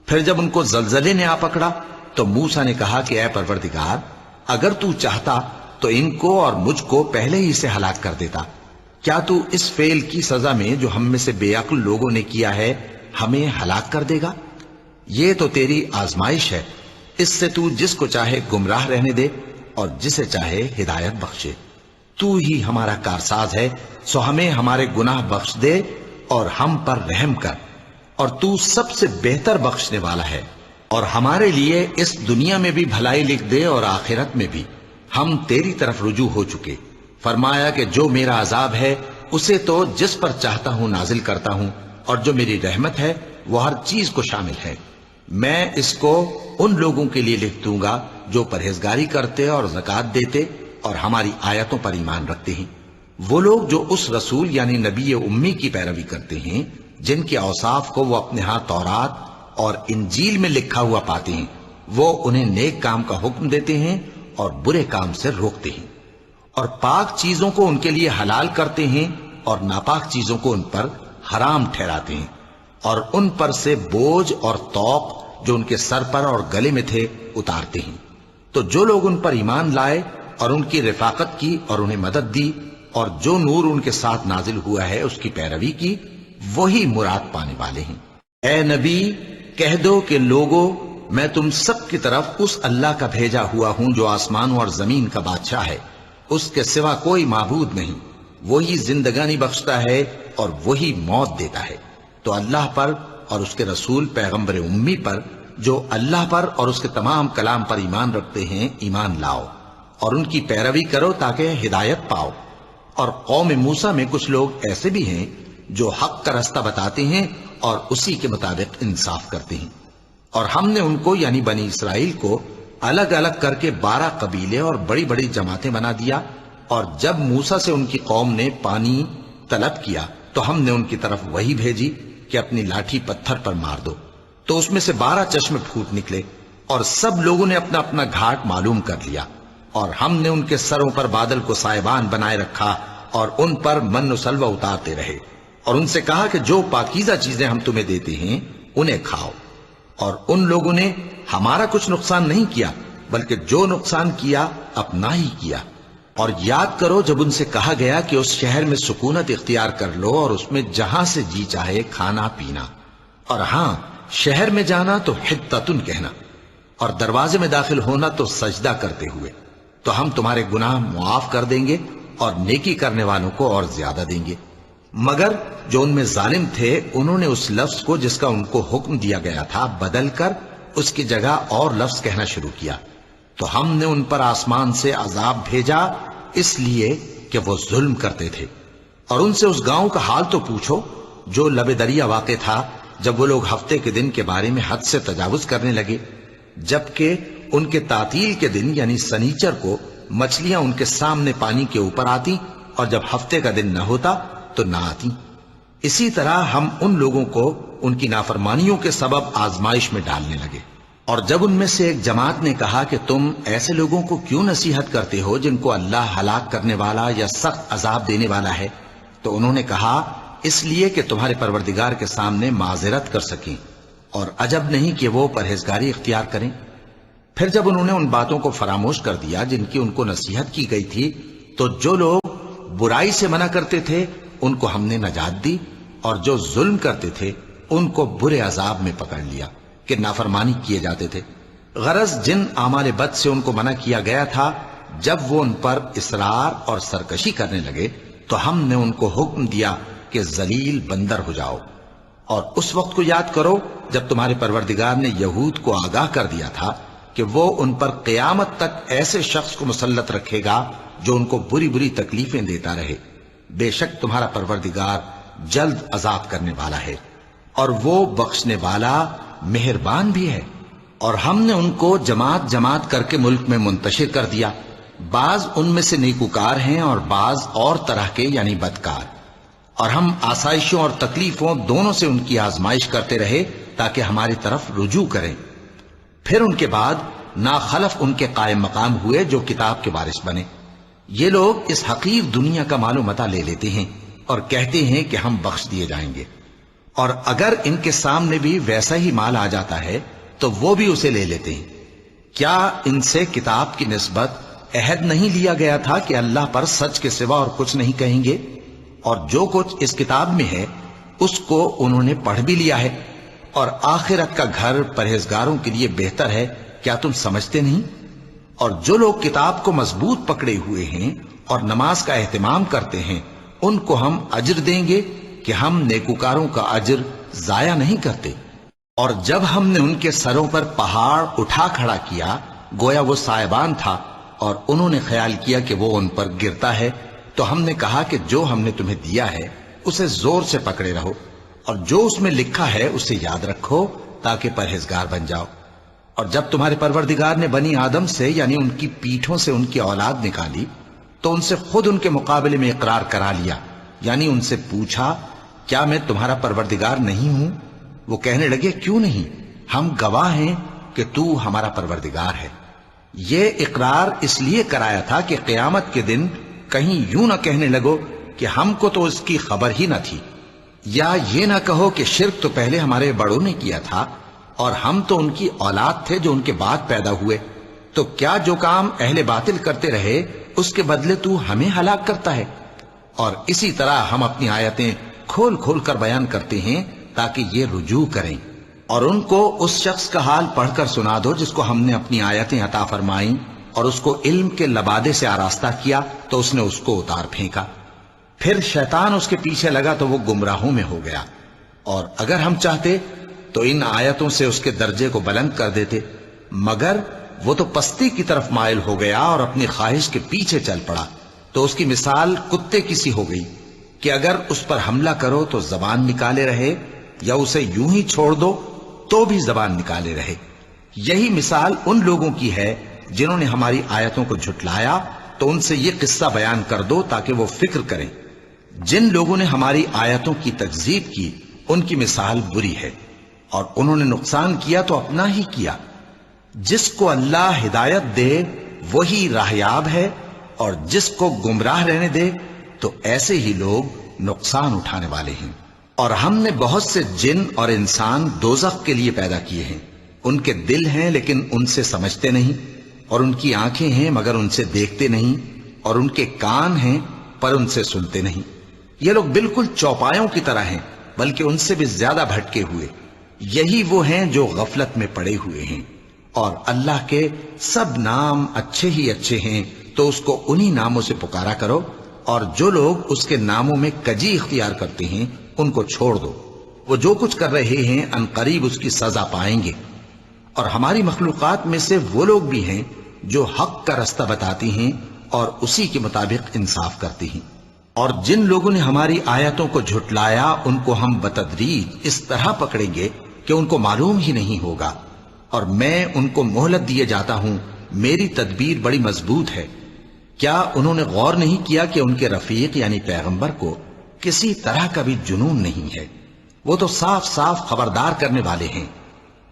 پھر جب ان کو زلزلے نے آ پکڑا تو موسیٰ نے کہا کہ اے پروردگار، اگر تو چاہتا تو ان کو اور مجھ کو پہلے ہی سے ہلاک کر دیتا۔ کیا تو اس فعل کی سزا میں جو ہم میں سے بے عقل لوگوں نے کیا ہے ہمیں ہلاک کر دے گا؟ یہ تو تیری آزمائش ہے، اس سے تو جس کو چاہے گمراہ رہنے دے اور جسے چاہے ہدایت بخشے۔ تو ہی ہمارا کارساز ہے، سو ہمیں ہمارے گناہ بخش دے اور ہم پر رحم کر، اور تو سب سے بہتر بخشنے والا ہے۔ اور ہمارے لیے اس دنیا میں بھی بھلائی لکھ دے اور آخرت میں بھی، ہم تیری طرف رجوع ہو چکے۔ فرمایا کہ جو میرا عذاب ہے اسے تو جس پر چاہتا ہوں نازل کرتا ہوں، اور جو میری رحمت ہے وہ ہر چیز کو شامل ہے۔ میں اس کو ان لوگوں کے لیے لکھ دوں گا جو پرہیزگاری کرتے اور زکوٰۃ دیتے اور ہماری آیتوں پر ایمان رکھتے ہیں، وہ لوگ جو اس رسول یعنی نبی امی کی پیروی کرتے ہیں جن کے اوصاف کو وہ اپنے ہاں تورات اور انجیل میں لکھا ہوا پاتے ہیں، وہ انہیں نیک کام کا حکم دیتے ہیں اور برے کام سے روکتے ہیں، اور پاک چیزوں کو ان کے لیے حلال کرتے ہیں اور ناپاک چیزوں کو ان پر حرام ٹھہراتے ہیں، اور ان پر سے بوجھ اور طوق جو ان کے سر پر اور گلے میں تھے اتارتے ہیں۔ تو جو لوگ ان پر ایمان لائے اور ان کی رفاقت کی اور انہیں مدد دی اور جو نور ان کے ساتھ نازل ہوا ہے اس کی پیروی کی، وہی مراد پانے والے ہیں۔ اے نبی کہہ دو کہ لوگو، میں تم سب کی طرف اس اللہ کا بھیجا ہوا ہوں جو آسمانوں اور زمین کا بادشاہ ہے، اس کے سوا کوئی معبود نہیں، وہی زندگانی بخشتا ہے اور وہی موت دیتا ہے۔ تو اللہ پر اور اس کے رسول پیغمبر امی پر جو اللہ پر اور اس کے تمام کلام پر ایمان رکھتے ہیں ایمان لاؤ اور ان کی پیروی کرو تاکہ ہدایت پاؤ۔ اور قوم موسیٰ میں کچھ لوگ ایسے بھی ہیں جو حق کا رستہ بتاتے ہیں اور اسی کے مطابق انصاف کرتے ہیں، اور ہم نے ان کو یعنی بنی اسرائیل کو الگ الگ کر کے 12 قبیلے اور بڑی بڑی جماعتیں بنا دیا، اور جب موسیٰ سے ان کی قوم نے پانی طلب کیا تو ہم نے ان کی طرف وہی بھیجی کہ اپنی لاٹھی پتھر پر مار دو، تو اس میں سے 12 چشمے پھوٹ نکلے، اور سب لوگوں نے اپنا اپنا گھاٹ معلوم کر لیا، اور ہم نے ان کے سروں پر بادل کو سائبان بنائے رکھا اور ان پر من و سلوہ اتارتے رہے، اور ان سے کہا کہ جو پاکیزہ چیزیں ہم تمہیں دیتے ہیں انہیں کھاؤ، اور ان لوگوں نے ہمارا کچھ نقصان نہیں کیا بلکہ جو نقصان کیا اپنا ہی کیا۔ اور یاد کرو جب ان سے کہا گیا کہ اس شہر میں سکونت اختیار کر لو اور اس میں جہاں سے جی چاہے کھانا پینا، اور ہاں شہر میں جانا تو حتتن کہنا، اور دروازے میں داخل ہونا تو سجدہ کرتے ہوئے، تو ہم تمہارے گناہ معاف کر دیں گے اور نیکی کرنے والوں کو اور زیادہ دیں گے۔ مگر جو ان میں ظالم تھے انہوں نے اس لفظ کو جس کا ان کو حکم دیا گیا تھا بدل کر اس کی جگہ اور لفظ کہنا شروع کیا، تو ہم نے ان پر آسمان سے عذاب بھیجا اس لیے کہ وہ ظلم کرتے تھے۔ اور ان سے اس گاؤں کا حال تو پوچھو جو لب دریا واقع تھا، جب وہ لوگ ہفتے کے دن کے بارے میں حد سے تجاوز کرنے لگے، جبکہ ان کے تعطیل کے دن یعنی سنیچر کو مچھلیاں ان کے سامنے پانی کے اوپر آتی اور جب ہفتے کا دن نہ ہوتا تو نہ آتی۔ اسی طرح ہم ان لوگوں کو ان کی نافرمانیوں کے سبب آزمائش میں ڈالنے لگے۔ اور جب ان میں سے ایک جماعت نے کہا کہ تم ایسے لوگوں کو کیوں نصیحت کرتے ہو جن کو اللہ ہلاک کرنے والا یا سخت عذاب دینے والا ہے، تو انہوں نے کہا اس لیے کہ تمہارے پروردگار کے سامنے معذرت کر سکیں، اور عجب نہیں کہ وہ پرہیزگاری اختیار کریں۔ پھر جب انہوں نے ان باتوں کو فراموش کر دیا جن کی ان کو نصیحت کی گئی تھی، تو جو لوگ برائی سے منع کرتے تھے ان کو ہم نے نجات دی، اور جو ظلم کرتے تھے ان کو برے عذاب میں پکڑ لیا کہ نافرمانی کیے جاتے تھے۔ غرض جن اعمال بد سے ان کو منع کیا گیا تھا، جب وہ ان پر اصرار اور سرکشی کرنے لگے تو ہم نے ان کو حکم دیا کہ ذلیل بندر ہو جاؤ۔ اور اس وقت کو یاد کرو جب تمہارے پروردگار نے یہود کو آگاہ کر دیا تھا کہ وہ ان پر قیامت تک ایسے شخص کو مسلط رکھے گا جو ان کو بری بری تکلیفیں دیتا رہے۔ بے شک تمہارا پروردگار جلد عذاب کرنے والا ہے اور وہ بخشنے والا مہربان بھی ہے۔ اور ہم نے ان کو جماعت جماعت کر کے ملک میں منتشر کر دیا، بعض ان میں سے نیکوکار ہیں اور بعض اور طرح کے یعنی بدکار، اور ہم آسائشوں اور تکلیفوں دونوں سے ان کی آزمائش کرتے رہے تاکہ ہماری طرف رجوع کریں۔ پھر ان کے بعد ناخلف ان کے قائم مقام ہوئے جو کتاب کے وارث بنے۔ یہ لوگ اس حقیر دنیا کا مال و متاع لے لیتے ہیں اور کہتے ہیں کہ ہم بخش دیے جائیں گے، اور اگر ان کے سامنے بھی ویسا ہی مال آ جاتا ہے تو وہ بھی اسے لے لیتے ہیں۔ کیا ان سے کتاب کی نسبت عہد نہیں لیا گیا تھا کہ اللہ پر سچ کے سوا اور کچھ نہیں کہیں گے؟ اور جو کچھ اس کتاب میں ہے اس کو انہوں نے پڑھ بھی لیا ہے، اور آخرت کا گھر پرہیزگاروں کے لیے بہتر ہے، کیا تم سمجھتے نہیں؟ اور جو لوگ کتاب کو مضبوط پکڑے ہوئے ہیں اور نماز کا اہتمام کرتے ہیں ان کو ہم اجر دیں گے کہ ہم نیکوکاروں کا اجر ضائع نہیں کرتے۔ اور جب ہم نے ان کے سروں پر پہاڑ اٹھا کھڑا کیا گویا وہ سائبان تھا، اور انہوں نے خیال کیا کہ وہ ان پر گرتا ہے، تو ہم نے کہا کہ جو ہم نے تمہیں دیا ہے اسے زور سے پکڑے رہو، اور جو اس میں لکھا ہے اسے یاد رکھو تاکہ پرہیزگار بن جاؤ۔ اور جب تمہارے پروردگار نے بنی آدم سے یعنی ان کی پیٹھوں سے ان کی اولاد نکالی تو ان سے خود ان کے مقابلے میں اقرار کرا لیا، یعنی ان سے پوچھا کیا میں تمہارا پروردگار نہیں ہوں؟ وہ کہنے لگے کیوں نہیں، ہم گواہ ہیں کہ تو ہمارا پروردگار ہے۔ یہ اقرار اس لیے کرایا تھا کہ قیامت کے دن کہیں یوں نہ کہنے لگو کہ ہم کو تو اس کی خبر ہی نہ تھی، یا یہ نہ کہو کہ شرک تو پہلے ہمارے بڑوں نے کیا تھا اور ہم تو ان کی اولاد تھے جو ان کے بعد پیدا ہوئے، تو کیا جو کام اہل باطل کرتے رہے اس کے بدلے تو ہمیں ہلاک کرتا ہے؟ اور اسی طرح ہم اپنی آیتیں کھول کھول کر بیان کرتے ہیں تاکہ یہ رجوع کریں، اور ان کو اس شخص کا حال پڑھ کر سنا دو جس کو ہم نے اپنی آیتیں عطا فرمائیں اور اس کو علم کے لبادے سے آراستہ کیا تو اس نے اس کو اتار پھینکا، پھر شیطان اس کے پیچھے لگا تو وہ گمراہوں میں ہو گیا، اور اگر ہم چاہتے تو ان آیتوں سے اس کے درجے کو بلند کر دیتے، مگر وہ تو پستی کی طرف مائل ہو گیا اور اپنی خواہش کے پیچھے چل پڑا، تو اس کی مثال کتے کی سی ہو گئی کہ اگر اس پر حملہ کرو تو زبان نکالے رہے، یا اسے یوں ہی چھوڑ دو تو بھی زبان نکالے رہے۔ یہی مثال ان لوگوں کی ہے جنہوں نے ہماری آیتوں کو جھٹلایا، تو ان سے یہ قصہ بیان کر دو تاکہ وہ فکر کریں۔ جن لوگوں نے ہماری آیتوں کی تکذیب کی ان کی مثال بری ہے، اور انہوں نے نقصان کیا تو اپنا ہی کیا۔ جس کو اللہ ہدایت دے وہی راہیاب ہے، اور جس کو گمراہ رہنے دے تو ایسے ہی لوگ نقصان اٹھانے والے ہیں۔ اور ہم نے بہت سے جن اور انسان دوزخ کے لیے پیدا کیے ہیں، ان کے دل ہیں لیکن ان سے سمجھتے نہیں، اور ان کی آنکھیں ہیں مگر ان سے دیکھتے نہیں، اور ان کے کان ہیں پر ان سے سنتے نہیں۔ یہ لوگ بالکل چوپایوں کی طرح ہیں، بلکہ ان سے بھی زیادہ بھٹکے ہوئے۔ یہی وہ ہیں جو غفلت میں پڑے ہوئے ہیں۔ اور اللہ کے سب نام اچھے ہی اچھے ہیں، تو اس کو انہی ناموں سے پکارا کرو، اور جو لوگ اس کے ناموں میں کجی اختیار کرتے ہیں ان کو چھوڑ دو، وہ جو کچھ کر رہے ہیں ان قریب اس کی سزا پائیں گے۔ اور ہماری مخلوقات میں سے وہ لوگ بھی ہیں جو حق کا رستہ بتاتی ہیں اور اسی کے مطابق انصاف کرتی ہیں، اور جن لوگوں نے ہماری آیتوں کو جھٹلایا ان کو ہم بتدریج اس طرح پکڑیں گے کہ ان کو معلوم ہی نہیں ہوگا، اور میں ان کو مہلت دیے جاتا ہوں، میری تدبیر بڑی مضبوط ہے۔ کیا انہوں نے غور نہیں کیا کہ ان کے رفیق یعنی پیغمبر کو کسی طرح کا بھی جنون نہیں ہے؟ وہ تو صاف صاف خبردار کرنے والے ہیں۔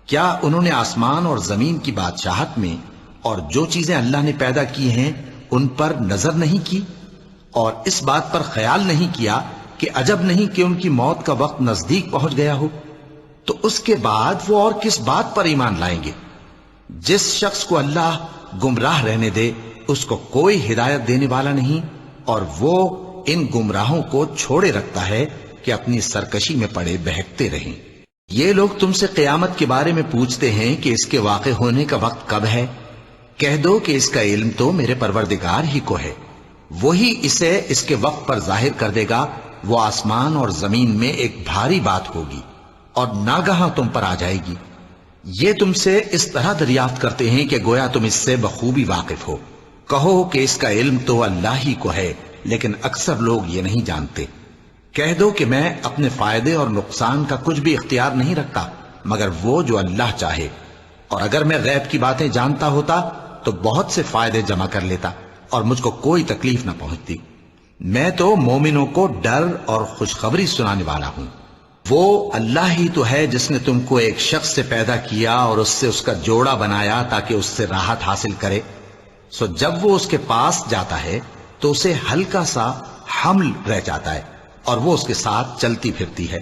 کیا انہوں نے آسمان اور زمین کی بادشاہت میں اور جو چیزیں اللہ نے پیدا کی ہیں ان پر نظر نہیں کی، اور اس بات پر خیال نہیں کیا کہ عجب نہیں کہ ان کی موت کا وقت نزدیک پہنچ گیا ہو؟ تو اس کے بعد وہ اور کس بات پر ایمان لائیں گے؟ جس شخص کو اللہ گمراہ رہنے دے اس کو کوئی ہدایت دینے والا نہیں، اور وہ ان گمراہوں کو چھوڑے رکھتا ہے کہ اپنی سرکشی میں پڑے بہکتے رہیں۔ یہ لوگ تم سے قیامت کے بارے میں پوچھتے ہیں کہ اس کے واقع ہونے کا وقت کب ہے؟ کہہ دو کہ اس کا علم تو میرے پروردگار ہی کو ہے، وہی اسے اس کے وقت پر ظاہر کر دے گا۔ وہ آسمان اور زمین میں ایک بھاری بات ہوگی اور ناگہاں تم پر آ جائے گی۔ یہ تم سے اس طرح دریافت کرتے ہیں کہ گویا تم اس سے بخوبی واقف ہو۔ کہو کہ اس کا علم تو اللہ ہی کو ہے، لیکن اکثر لوگ یہ نہیں جانتے۔ کہہ دو کہ میں اپنے فائدے اور نقصان کا کچھ بھی اختیار نہیں رکھتا مگر وہ جو اللہ چاہے، اور اگر میں غیب کی باتیں جانتا ہوتا تو بہت سے فائدے جمع کر لیتا اور مجھ کو کوئی تکلیف نہ پہنچتی۔ میں تو مومنوں کو ڈر اور خوشخبری سنانے والا ہوں۔ وہ اللہ ہی تو ہے جس نے تم کو ایک شخص سے پیدا کیا اور اس سے اس کا جوڑا بنایا تاکہ اس سے راحت حاصل کرے، سو جب وہ اس کے پاس جاتا ہے تو اسے ہلکا سا حمل رہ جاتا ہے اور وہ اس کے ساتھ چلتی پھرتی ہے۔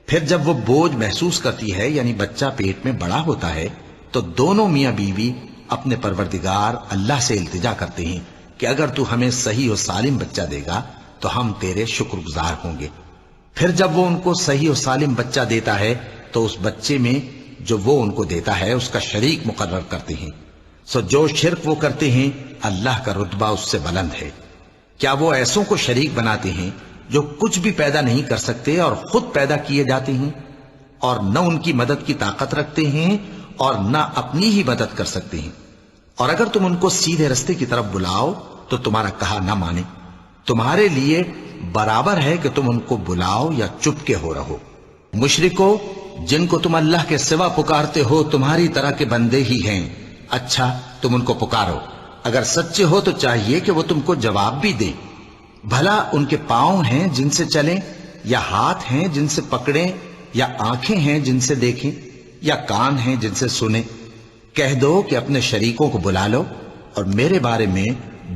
پھر جب وہ بوجھ محسوس کرتی ہے یعنی بچہ پیٹ میں بڑا ہوتا ہے تو دونوں میاں بیوی اپنے پروردگار اللہ سے التجا کرتے ہیں کہ اگر تو ہمیں صحیح و سالم بچہ دے گا تو ہم تیرے شکر گزار ہوں گے۔ پھر جب وہ ان کو صحیح و سالم بچہ دیتا ہے تو اس بچے میں جو وہ ان کو دیتا ہے اس کا شریک مقرر کرتے ہیں، سو جو شرک وہ کرتے ہیں اللہ کا رتبہ اس سے بلند ہے۔ کیا وہ ایسوں کو شریک بناتے ہیں جو کچھ بھی پیدا نہیں کر سکتے اور خود پیدا کیے جاتے ہیں، اور نہ ان کی مدد کی طاقت رکھتے ہیں اور نہ اپنی ہی مدد کر سکتے ہیں؟ اور اگر تم ان کو سیدھے رستے کی طرف بلاؤ تو تمہارا کہا نہ مانے، تمہارے لیے برابر ہے کہ تم ان کو بلاؤ یا چپ کے ہو رہو۔ مشرکو، جن کو تم اللہ کے سوا پکارتے ہو تمہاری طرح کے بندے ہی ہیں، اچھا تم ان کو پکارو، اگر سچے ہو تو چاہیے کہ وہ تم کو جواب بھی دیں۔ بھلا ان کے پاؤں ہیں جن سے چلیں، یا ہاتھ ہیں جن سے پکڑیں، یا آنکھیں ہیں جن سے دیکھیں، یا کان ہیں جن سے سنیں؟ کہہ دو کہ اپنے شریکوں کو بلا لو اور میرے بارے میں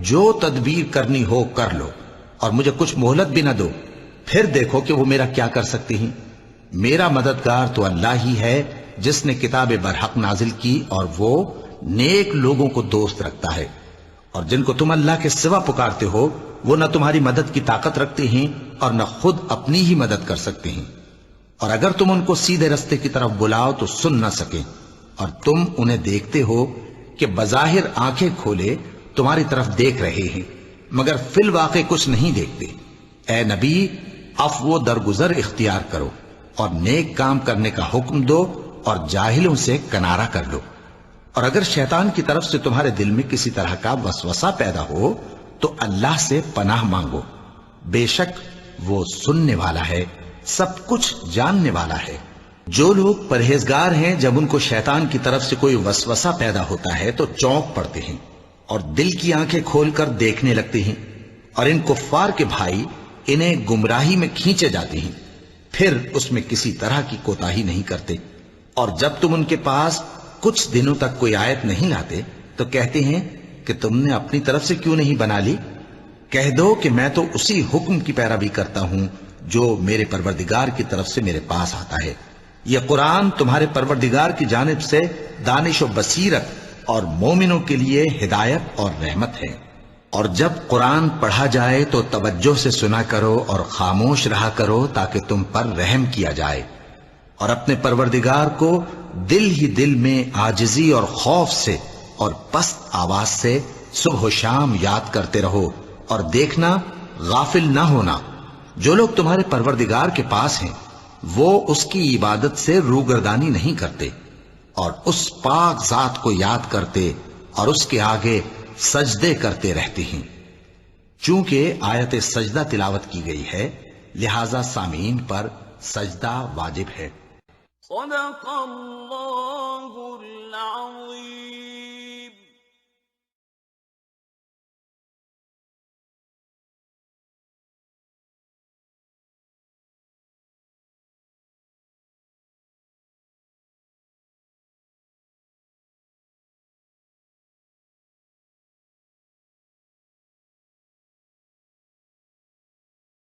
جو تدبیر کرنی ہو کر لو، اور مجھے کچھ مہلت بھی نہ دو، پھر دیکھو کہ وہ میرا کیا کر سکتی ہیں۔ میرا مددگار تو اللہ ہی ہے جس نے کتاب برحق نازل کی، اور وہ نیک لوگوں کو دوست رکھتا ہے۔ اور جن کو تم اللہ کے سوا پکارتے ہو وہ نہ تمہاری مدد کی طاقت رکھتے ہیں اور نہ خود اپنی ہی مدد کر سکتے ہیں، اور اگر تم ان کو سیدھے رستے کی طرف بلاؤ تو سن نہ سکیں، اور تم انہیں دیکھتے ہو کہ بظاہر آنکھیں کھولے تمہاری طرف دیکھ رہے ہیں مگر فی الواقع کچھ نہیں دیکھتے۔ اے نبی، عفو و درگزر اختیار کرو اور نیک کام کرنے کا حکم دو اور جاہلوں سے کنارہ کر لو۔ اور اگر شیطان کی طرف سے تمہارے دل میں کسی طرح کا وسوسہ پیدا ہو تو اللہ سے پناہ مانگو، بے شک وہ سننے والا ہے، سب کچھ جاننے والا ہے۔ جو لوگ پرہیزگار ہیں جب ان کو شیطان کی طرف سے کوئی وسوسہ پیدا ہوتا ہے تو چونک پڑتے ہیں اور دل کی آنکھیں کھول کر دیکھنے لگتے ہیں، اور ان کفار کے بھائی انہیں گمراہی میں کھینچے جاتے ہیں، پھر اس میں کسی طرح کی کوتاہی نہیں کرتے۔ اور جب تم ان کے پاس کچھ دنوں تک کوئی آیت نہیں لاتے تو کہتے ہیں کہ تم نے اپنی طرف سے کیوں نہیں بنا لی؟ کہہ دو کہ میں تو اسی حکم کی پیروی کرتا ہوں جو میرے پروردگار کی طرف سے میرے پاس آتا ہے۔ یہ قرآن تمہارے پروردگار کی جانب سے دانش و بصیرت اور مومنوں کے لیے ہدایت اور رحمت ہے۔ اور جب قرآن پڑھا جائے تو توجہ سے سنا کرو اور خاموش رہا کرو تاکہ تم پر رحم کیا جائے، اور اپنے پروردگار کو دل ہی دل میں عاجزی اور خوف سے اور پست آواز سے صبح و شام یاد کرتے رہو، اور دیکھنا غافل نہ ہونا، جو لوگ تمہارے پروردگار کے پاس ہیں وہ اس کی عبادت سے روگردانی نہیں کرتے اور اس پاک ذات کو یاد کرتے اور اس کے آگے سجدے کرتے رہتے ہیں۔ چونکہ آیت سجدہ تلاوت کی گئی ہے لہذا سامعین پر سجدہ واجب ہے۔ صدق اللہ